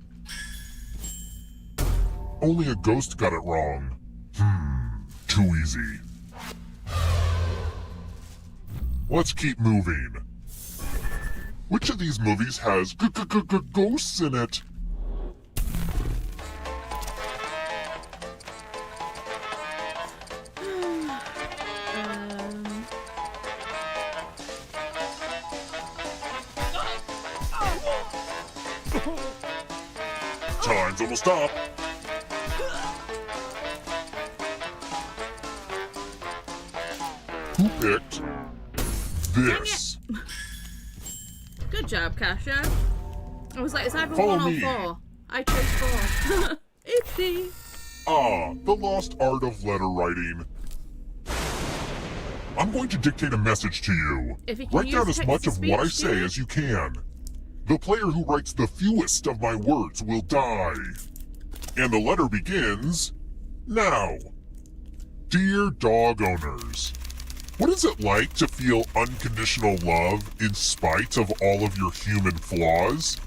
Only a ghost got it wrong. Too easy. Let's keep moving. Which of these movies has ghosts in it? Time's almost up. Who picked this? Good job, Kasha. I was like, it's either Follow 1 or me. 4. I chose 4. Oopsie. Ah, the lost art of letter writing. I'm going to dictate a message to you. If you can Write down use as much of what I text-to-speech, say do it. as you can. The player who writes the fewest of my words will die. And the letter begins now. Dear dog owners, what is it like to feel unconditional love in spite of all of your human flaws?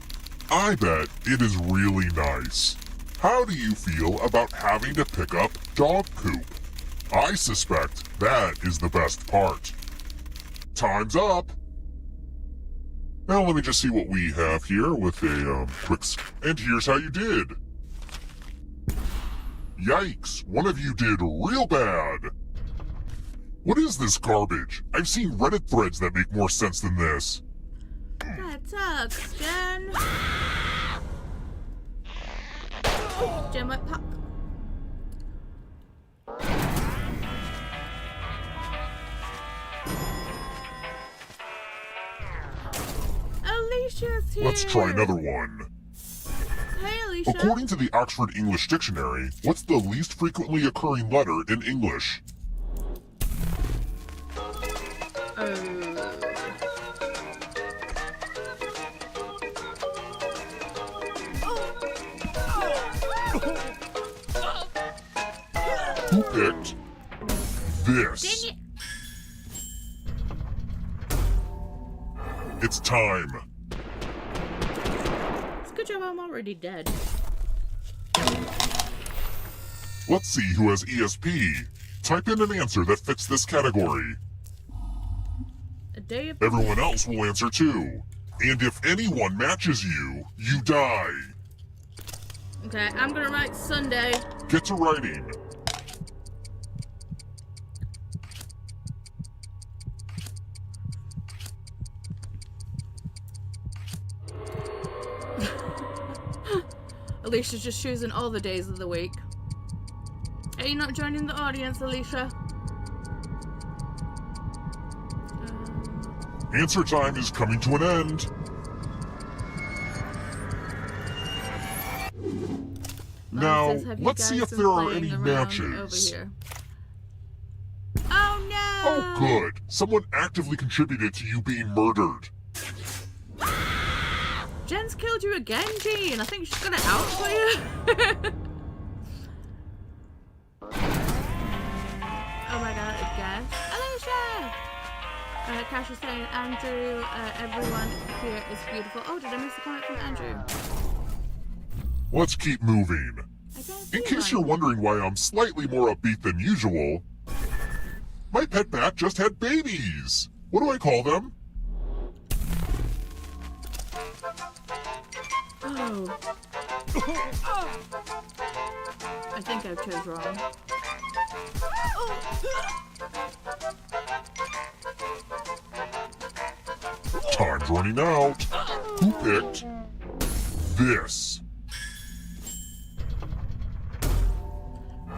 I bet it is really nice. How do you feel about having to pick up dog poop? I suspect that is the best part. Time's up. Now let me just see what we have here with a quick... And here's how you did. Yikes, one of you did real bad. What is this garbage? I've seen Reddit threads that make more sense than this. That sucks, Jen. Jen went pop. Alicia's here. Let's try another one. Hey, Alicia. According to the Oxford English Dictionary, what's the least frequently occurring letter in English? Who picked this? Dang it. It's time. It's a good job I'm already dead. Let's see who has ESP. Type in an answer that fits this category. A day of... Everyone else will answer too. And if anyone matches you, you die. Okay, I'm gonna write Sunday. Get to writing. Alicia's just choosing all the days of the week. Are you not joining the audience, Alicia? Answer time is coming to an end. Now, Says, "Have you let's see guys if been there are playing any around matches. Over here?" Oh no! Oh, good. Someone actively contributed to you being murdered. Jen's killed you again, Jean. I think she's gonna out for you. Oh my god, I guess. Alicia! Cash is saying, Andrew, everyone here is beautiful. Oh, did I miss a comment from Andrew? Let's keep moving. I don't see In case one. you're wondering why I'm slightly more upbeat than usual, my pet bat just had babies. What do I call them? Oh. I think I chose wrong. Time's running out. Who picked this?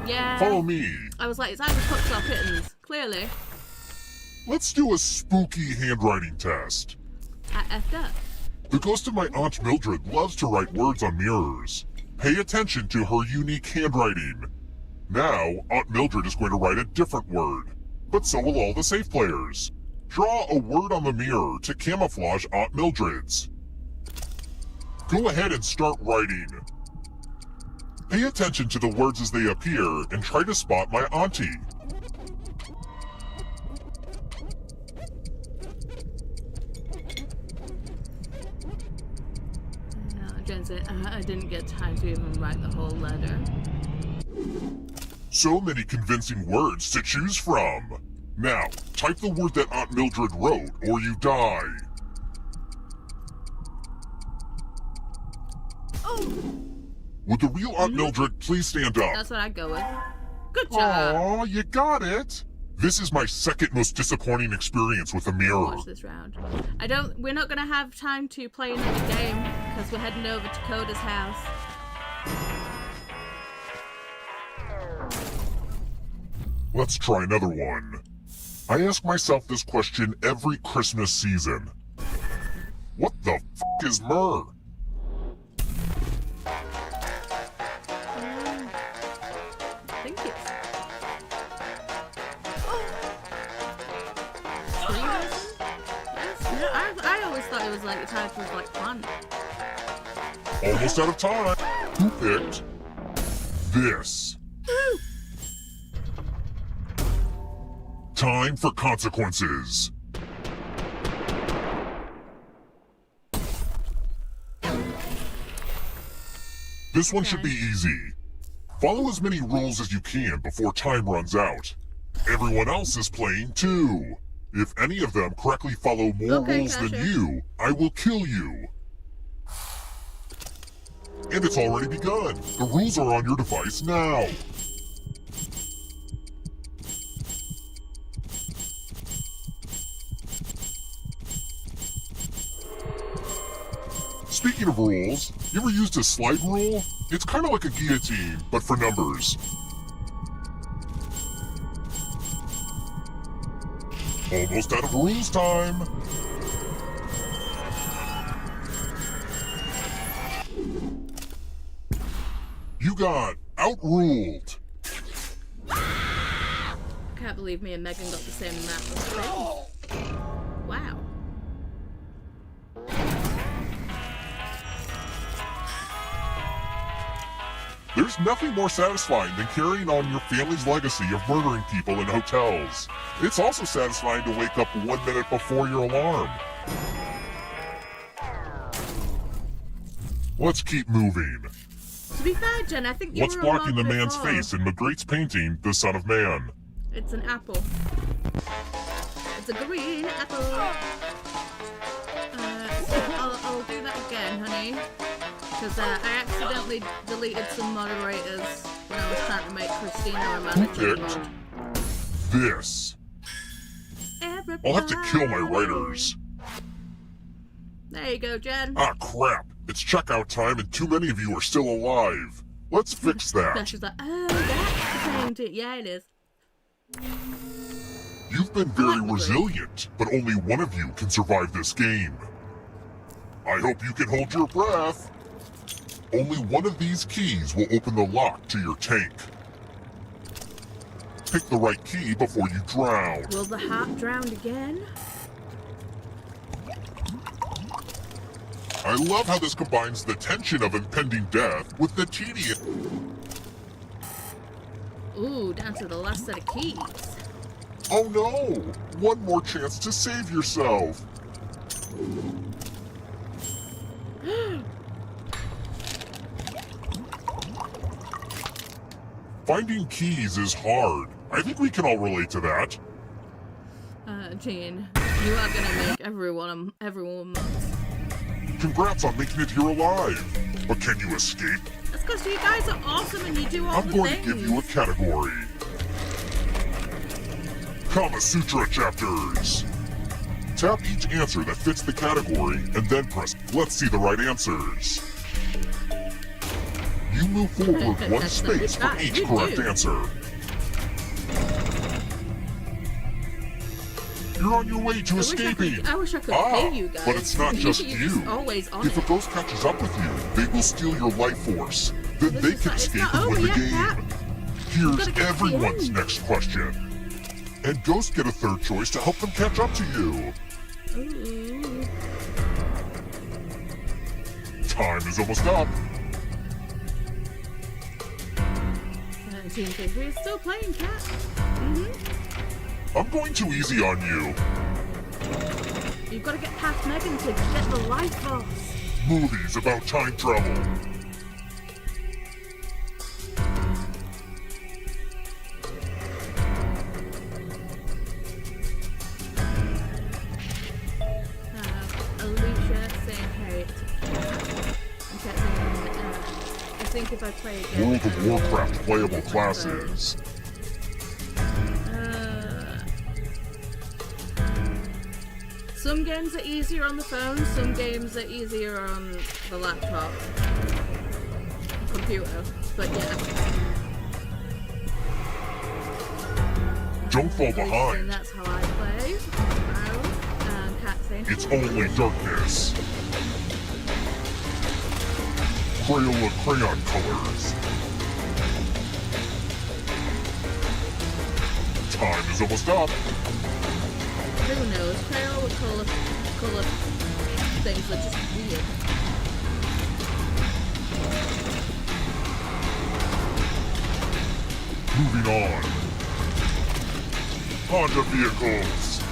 Yeah. Follow me. I was like, it's either pups or kittens. Clearly. Let's do a spooky handwriting test. I effed up. The ghost of my Aunt Mildred loves to write words on mirrors. Pay attention to her unique handwriting. Now, Aunt Mildred is going to write a different word, but so will all the safe players. Draw a word on the mirror to camouflage Aunt Mildred's. Go ahead and start writing. Pay attention to the words as they appear and try to spot my auntie. Jen said, I didn't get time to even write the whole letter. So many convincing words to choose from. Now, type the word that Aunt Mildred wrote, or you die. Oh, Would the real Aunt Mildred please stand up? that's what I'd go with. Good job. Aw, you got it. This is my second most disappointing experience with a mirror. Watch this round. We're not gonna have time to play another game because we're heading over to Coda's house. Let's try another one. I ask myself this question every Christmas season. What the f*** is myrrh? I think it's... Tree resin? Yes. Yeah, I always thought it was like a type of like plant. Almost out of time. Who picked this? Time for consequences. This one should be easy. Follow as many rules as you can before time runs out. Everyone else is playing too. If any of them correctly follow more rules than you, I will kill you. And it's already begun. The rules are on your device now. Speaking of rules, you ever used a slide rule? It's kind of like a guillotine, but for numbers. Almost out of rules time. You got outruled. I can't believe me and Megan got the same amount of things. Wow. There's nothing more satisfying than carrying on your family's legacy of murdering people in hotels. It's also satisfying to wake up 1 minute before your alarm. Let's keep moving. To be fair, Jen, I think you What's were blocking the wrong man's before. face in Magritte's painting, The Son of Man? It's an apple. It's a green apple. I'll do that again, honey. Because I accidentally deleted some moderators when I was trying to make Christina a manager mod. This. I'll have to kill my writers. There you go, Jen. Ah, crap. It's checkout time and too many of you are still alive. Let's fix that. She's like, oh, that's the painting. Yeah, it is. You've been very resilient, but only one of you can survive this game. I hope you can hold your breath. Only one of these keys will open the lock to your tank. Pick the right key before you drown. Will the heart drown again? I love how this combines the tension of impending death with the tedium. Ooh, down to the last set of keys. Oh no! One more chance to save yourself. Finding keys is hard. I think we can all relate to that. Jean, you are gonna make everyone. Congrats on making it here alive. But can you escape? That's because you guys are awesome and you do all I'm the going things. to give you a category. Kama Sutra chapters. Tap each answer that fits the category and then press let's see the right answers. You move forward one space for each correct answer. You're on your way to escaping. I wish I could pay you guys. But it's not just You're you. just always on If a ghost catches up with you, they will steal your life force. Then they can escape and win the game. Here's everyone's next question. And ghosts get a third choice to help them catch up to you. Ooh. Time is almost up. 19th, we're still playing, Cat. I'm going too easy on you. You've got to get past Megan to get the life force. Movies about time travel. Alicia saying hey. I think if I play again. World of Warcraft playable classes. Some games are easier on the phone, some games are easier on the laptop. Computer. But yeah. Don't fall And behind. that's how I play. Oh, cat saying. It's only darkness. Crayola crayon colors. Time is almost up. Who knows? Crayola color things are just weird. Moving on. Honda vehicles.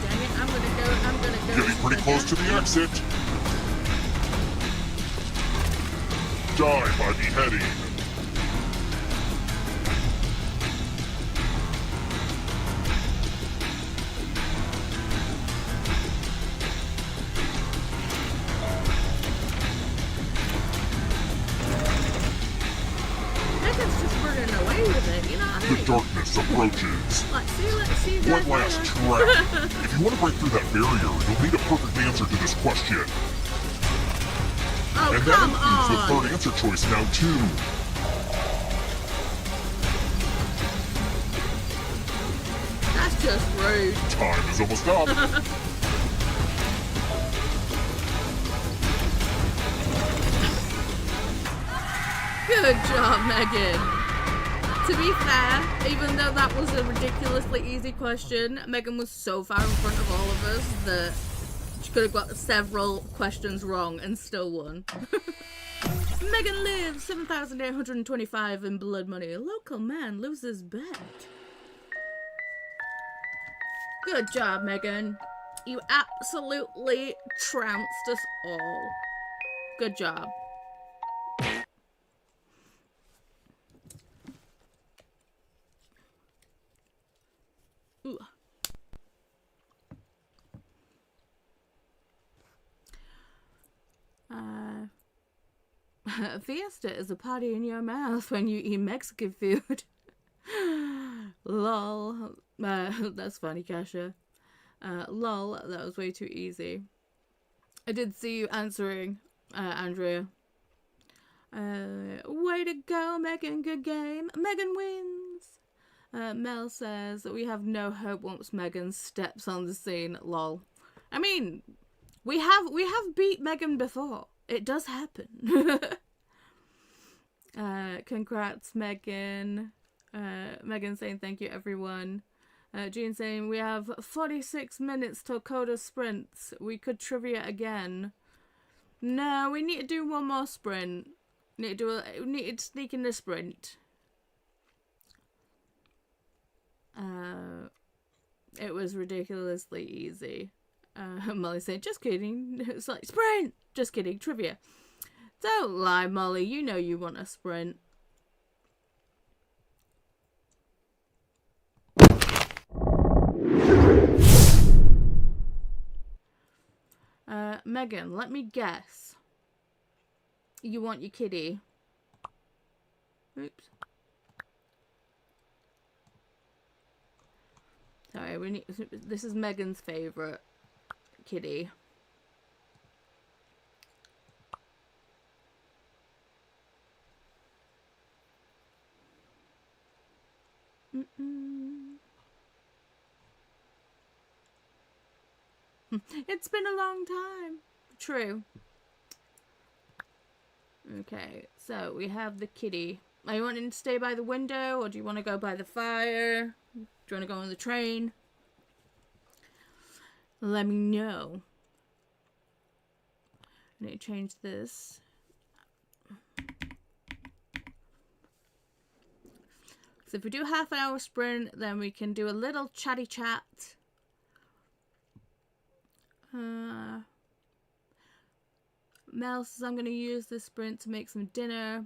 Dang it, I'm gonna go. Getting pretty close to the exit. Die by beheading. Megan's just running away with it, you know what I The mean? darkness approaches. Like, see you guys One last later. trap. If you want to break through that barrier, you'll need a perfect answer to this question. Oh, And that come includes the on! third answer choice now, too. That's just rude. Time is almost up. Good job, Megan. To be fair, even though that was a ridiculously easy question, Megan was so far in front of all of us that she could have got several questions wrong and still won. Megan lives 7,825 in blood money. A local man loses bet. Good job, Megan. You absolutely trounced us all. Good job. Ooh. Fiesta is a party in your mouth when you eat Mexican food. Lol. That's funny, Kasha. Lol, that was way too easy. I did see you answering, Andrea. Way to go, Megan. Good game. Megan wins. Mel says we have no hope once Megan steps on the scene. Lol. I mean, we have beat Megan before. It does happen. Congrats, Megan. Megan saying thank you, everyone. Jean saying we have 46 minutes till Coda sprints. We could trivia again. No, we need to do one more sprint. We need to sneak in the sprint. It was ridiculously easy. Molly saying, just kidding. It's like, sprint! Just kidding, trivia. Don't lie, Molly. You know you want a sprint. Megan, let me guess. You want your kitty. Oops. Sorry, this is Megan's favourite kitty. It's been a long time. True. Okay, so we have the kitty. Are you wanting to stay by the window, or do you want to go by the fire? Do you want to go on the train? Let me know. I need to change this. So if we do half an hour sprint, then we can do a little chatty chat. Mel says I'm going to use this sprint to make some dinner.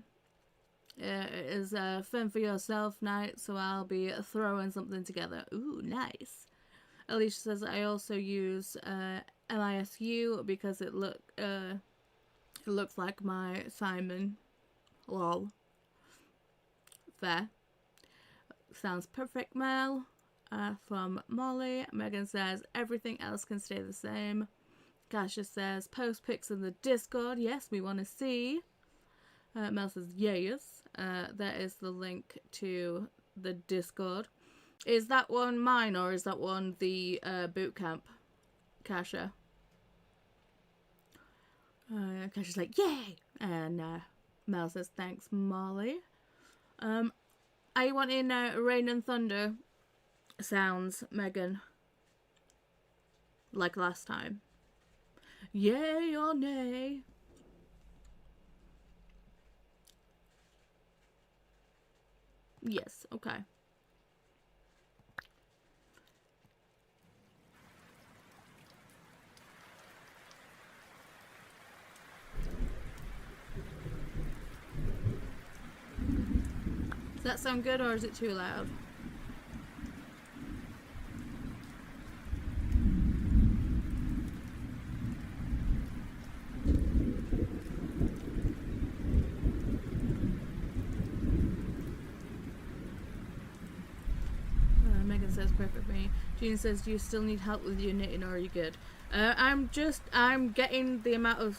It is a fun for yourself night, so I'll be throwing something together. Ooh, nice. Alicia says I also use MISU because it looks like my Simon. Lol. Fair. Sounds perfect, Mel. from Molly. Megan says, everything else can stay the same. Kasha says, post pics in the Discord. Yes, we want to see. Mel says, yes. There is the link to the Discord. Is that one mine or is that one the boot camp, Kasha? Kasha's like, yay! And Mel says, thanks, Molly. Are you wanting rain and thunder sounds, Megan? Like last time? Yay or nay? Yes, okay. Does that sound good or is it too loud? Megan says perfect for me. Jean says, do you still need help with your knitting or are you good? I'm getting the amount of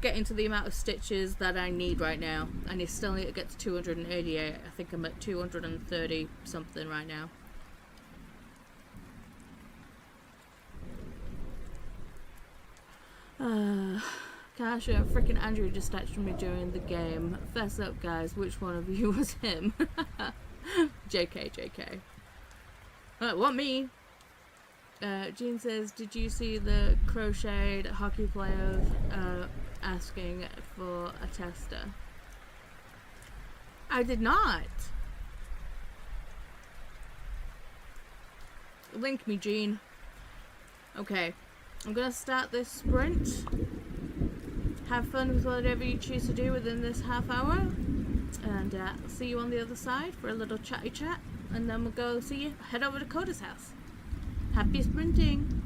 getting to the amount of stitches that I need right now. And I still need to get to 288. I think I'm at 230 something right now. Kasha, freaking Andrew just texted me during the game. Fess up, guys. Which one of you was him? JK. What me? Jean says, did you see the crocheted hockey players asking for a tester? I did not. Link me, Jean. Okay, I'm gonna start this sprint. Have fun with whatever you choose to do within this half hour. And see you on the other side for a little chatty chat. And then we'll go see you. Head over to Coda's house. Happy sprinting.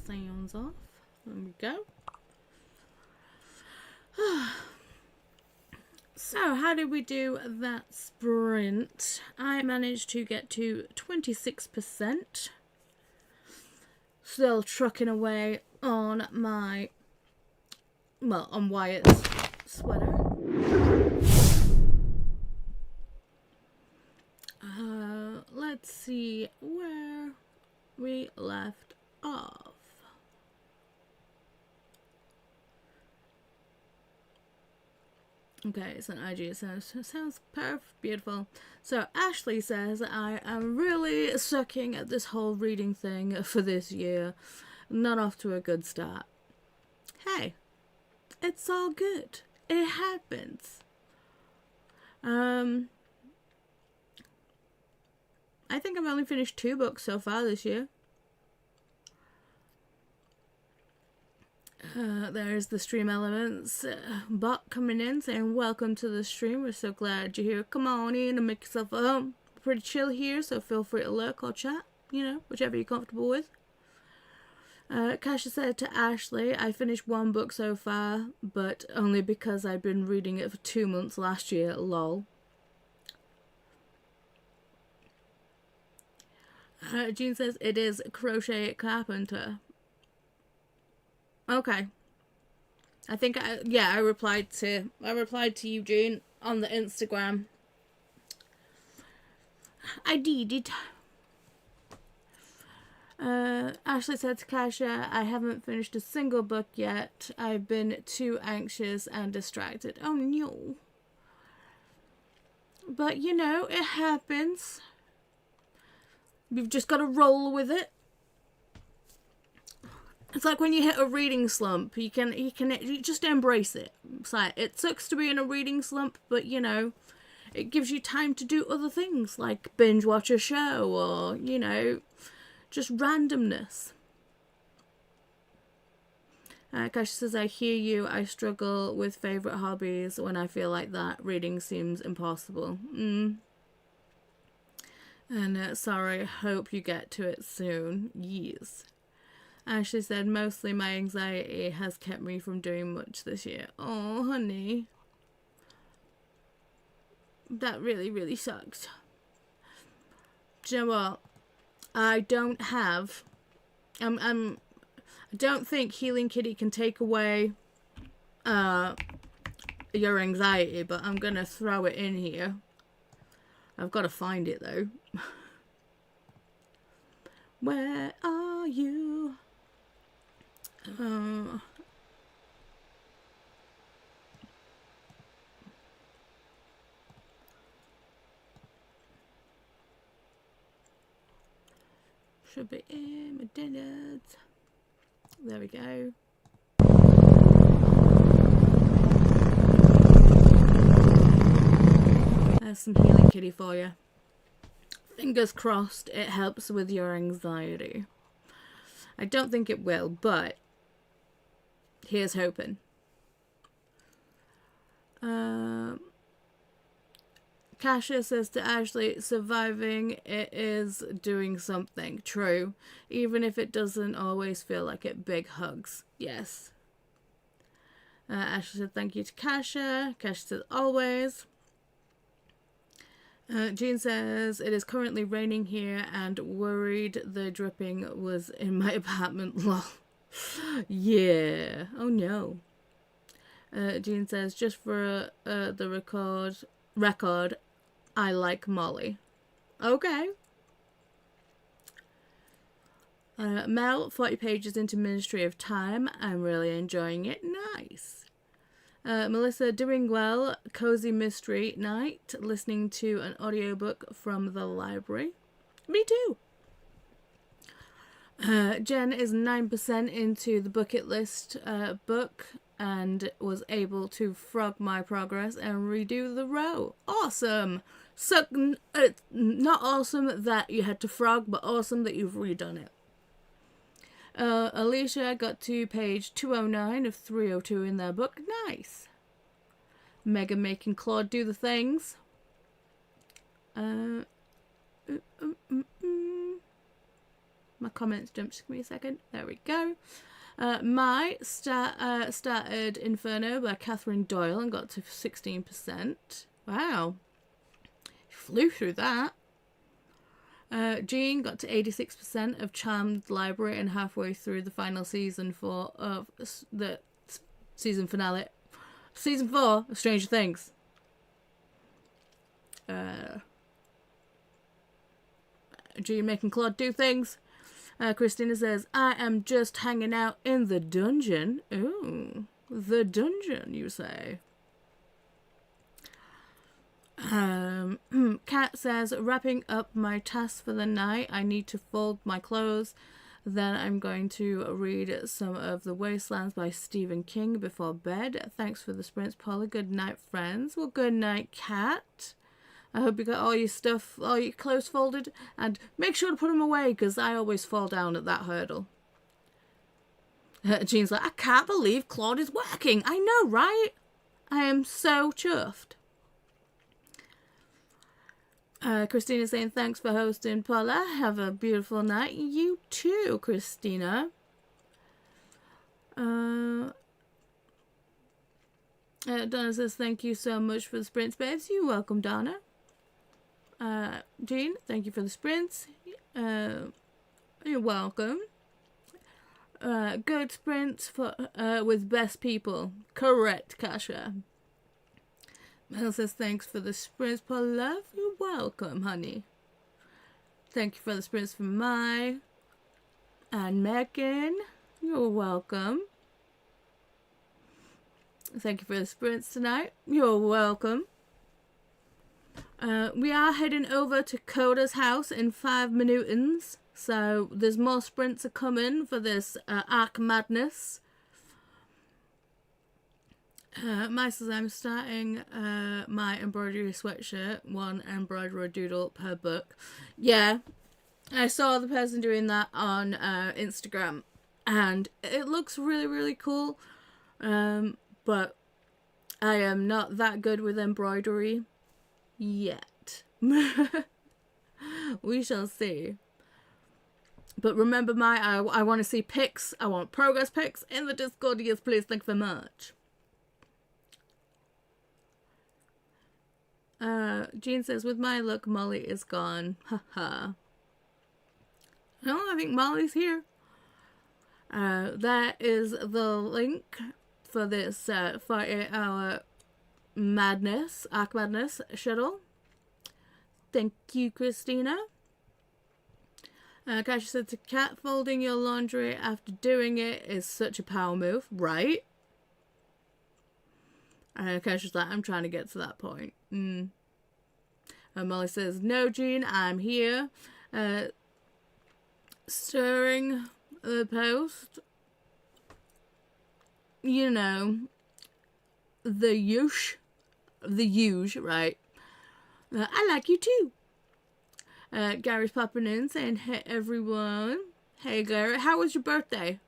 sounds off. There we go. So, how did we do that sprint? I managed to get to 26%. Still trucking away on my, well, on Wyatt's sweater. Let's see where we left off. Okay, it's an IG. It sounds perfect, beautiful. So Ashley says, I am really sucking at this whole reading thing for this year. Not off to a good start. Hey, it's all good. It happens. I think I've only finished 2 books so far this year. There's the Stream Elements bot coming in saying, welcome to the stream. We're so glad you're here. Come on in and make yourself at home. Pretty chill here, so feel free to lurk or chat. You know, whichever you're comfortable with. Kasha said to Ashley, I finished 1 book so far, but only because I'd been reading it for 2 months last year. Lol. Jean says it is Crochet Carpenter. Okay. I think I replied to Eugene on the Instagram. I did it. Ashley said to Kasha, I haven't finished a single book yet. I've been too anxious and distracted. Oh no. But you know, it happens. You've just got to roll with it. It's like when you hit a reading slump, you just embrace it. It's like, it sucks to be in a reading slump, but you know, it gives you time to do other things, like binge watch a show, or, you know, just randomness. Kasha says, I hear you. I struggle with favourite hobbies when I feel like that. Reading seems impossible. And sorry, hope you get to it soon. Yes. Ashley said, mostly my anxiety has kept me from doing much this year. Oh, honey. That really, really sucks. Do you know what? I don't think Healing Kitty can take away your anxiety, but I'm gonna throw it in here. I've got to find it though. Where are you? Should be in my dinners. There we go. There's some Healing Kitty for you. Fingers crossed it helps with your anxiety. I don't think it will, but here's hoping. Kasha says to Ashley, surviving it is doing something. True. Even if it doesn't always feel like it. Big hugs. Yes. Ashley said thank you to Kasha. Kasha says always. Jean says, it is currently raining here and worried the dripping was in my apartment. Lol. Yeah. Oh no. Jean says, just for the record, I like Molly. Okay. Mel, 40 pages into Ministry of Time. I'm really enjoying it. Nice. Melissa, doing well. Cozy mystery night. Listening to an audiobook from the library. Me too. Jen is 9% into the bucket list book and was able to frog my progress and redo the row. Awesome. So, not awesome that you had to frog, but awesome that you've redone it. Alicia got to page 209 of 302 in their book. Nice. Megan making Claude do the things. My comments jumped. Just give me a second. There we go. My started Inferno by Catherine Doyle and got to 16%. Wow. Flew through that. Jean got to 86% of Charmed Library and halfway through the final season of the season finale. Season 4 of Stranger Things. Jean making Claude do things. Christina says, I am just hanging out in the dungeon. Ooh, the dungeon, you say. Kat says, wrapping up my tasks for the night. I need to fold my clothes. Then I'm going to read some of The Wastelands by Stephen King before bed. Thanks for the sprints, Paula. Good night, friends. Well, good night, Kat. I hope you got all your stuff, all your clothes folded. And make sure to put them away, because I always fall down at that hurdle. Jean's like, I can't believe Claude is working. I know, right? I am so chuffed. Christina's saying, thanks for hosting, Paula. Have a beautiful night. You too, Christina. Donna says, thank you so much for the sprints, babes. You're welcome, Donna. Jean, thank you for the sprints. You're welcome. Good sprints for with best people. Correct, Kasha. Mel says, thanks for the sprints, Paul Love. You're welcome, honey. Thank you for the sprints from Mai. And Megan, you're welcome. Thank you for the sprints tonight. You're welcome. We are heading over to Coda's house in 5 minutes. So there's more sprints are coming for this Arc Madness. Mike says, I'm starting my embroidery sweatshirt. 1 embroidery doodle per book. Yeah, I saw the person doing that on Instagram. And it looks really, really cool. But I am not that good with embroidery yet. We shall see. But remember, I want to see pics. I want progress pics in the Discord. Yes, please. Thank you very much. Jean says, with my luck, Molly is gone. Haha. No, I think Molly's here. That is the link for this 48-hour madness, Arc Madness shuttle. Thank you, Christina. Kasia said to Kat, folding your laundry after doing it is such a power move, right? Kasia's like, I'm trying to get to that point. And Molly says, no, Jean, I'm here. Stirring the post. You know, the yush, right? I like you too. Gary's popping in saying, hey everyone. Hey Gary, how was your birthday?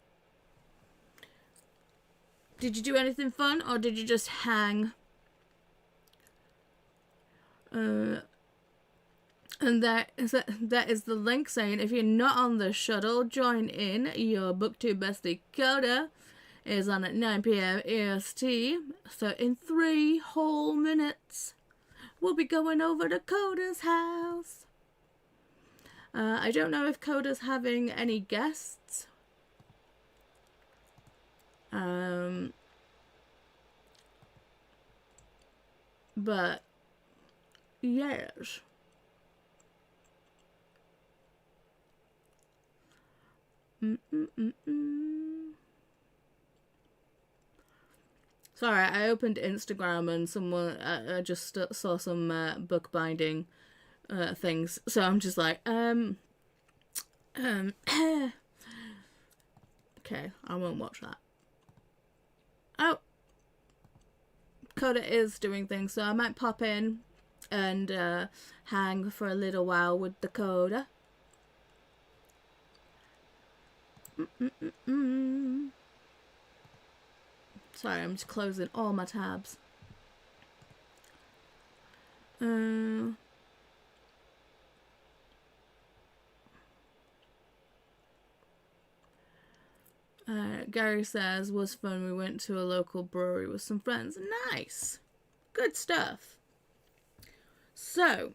Did you do anything fun or did you just hang? And that is the link saying, if you're not on the shuttle, join in. Your BookTube bestie Coda is on at 9 p.m. EST. So in 3 whole minutes, we'll be going over to Coda's house. I don't know if Coda's having any guests. But yes. Sorry, I opened Instagram and someone I just saw some bookbinding things, so I'm just like okay, I won't watch that. Oh, Coda is doing things, so I might pop in and hang for a little while with the Coda. Sorry, I'm just closing all my tabs. Gary says, was fun. We went to a local brewery with some friends. Nice. Good stuff. So,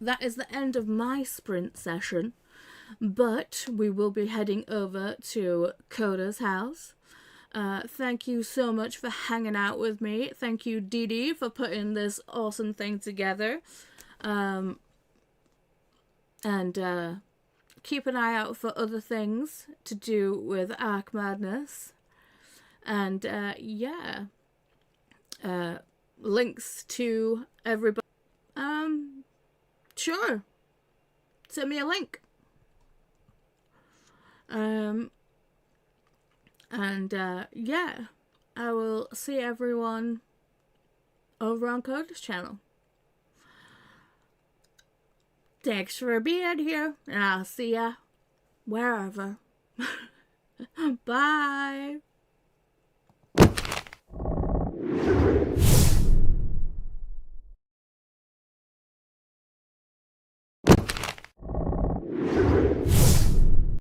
that is the end of my sprint session. But we will be heading over to Coda's house. Thank you so much for hanging out with me. Thank you, Didi, for putting this awesome thing together. And keep an eye out for other things to do with Ark Madness. And yeah, links to everybody. Sure, send me a link. Yeah, I will see everyone over on Coda's channel. Thanks for being here, and I'll see ya wherever. Bye.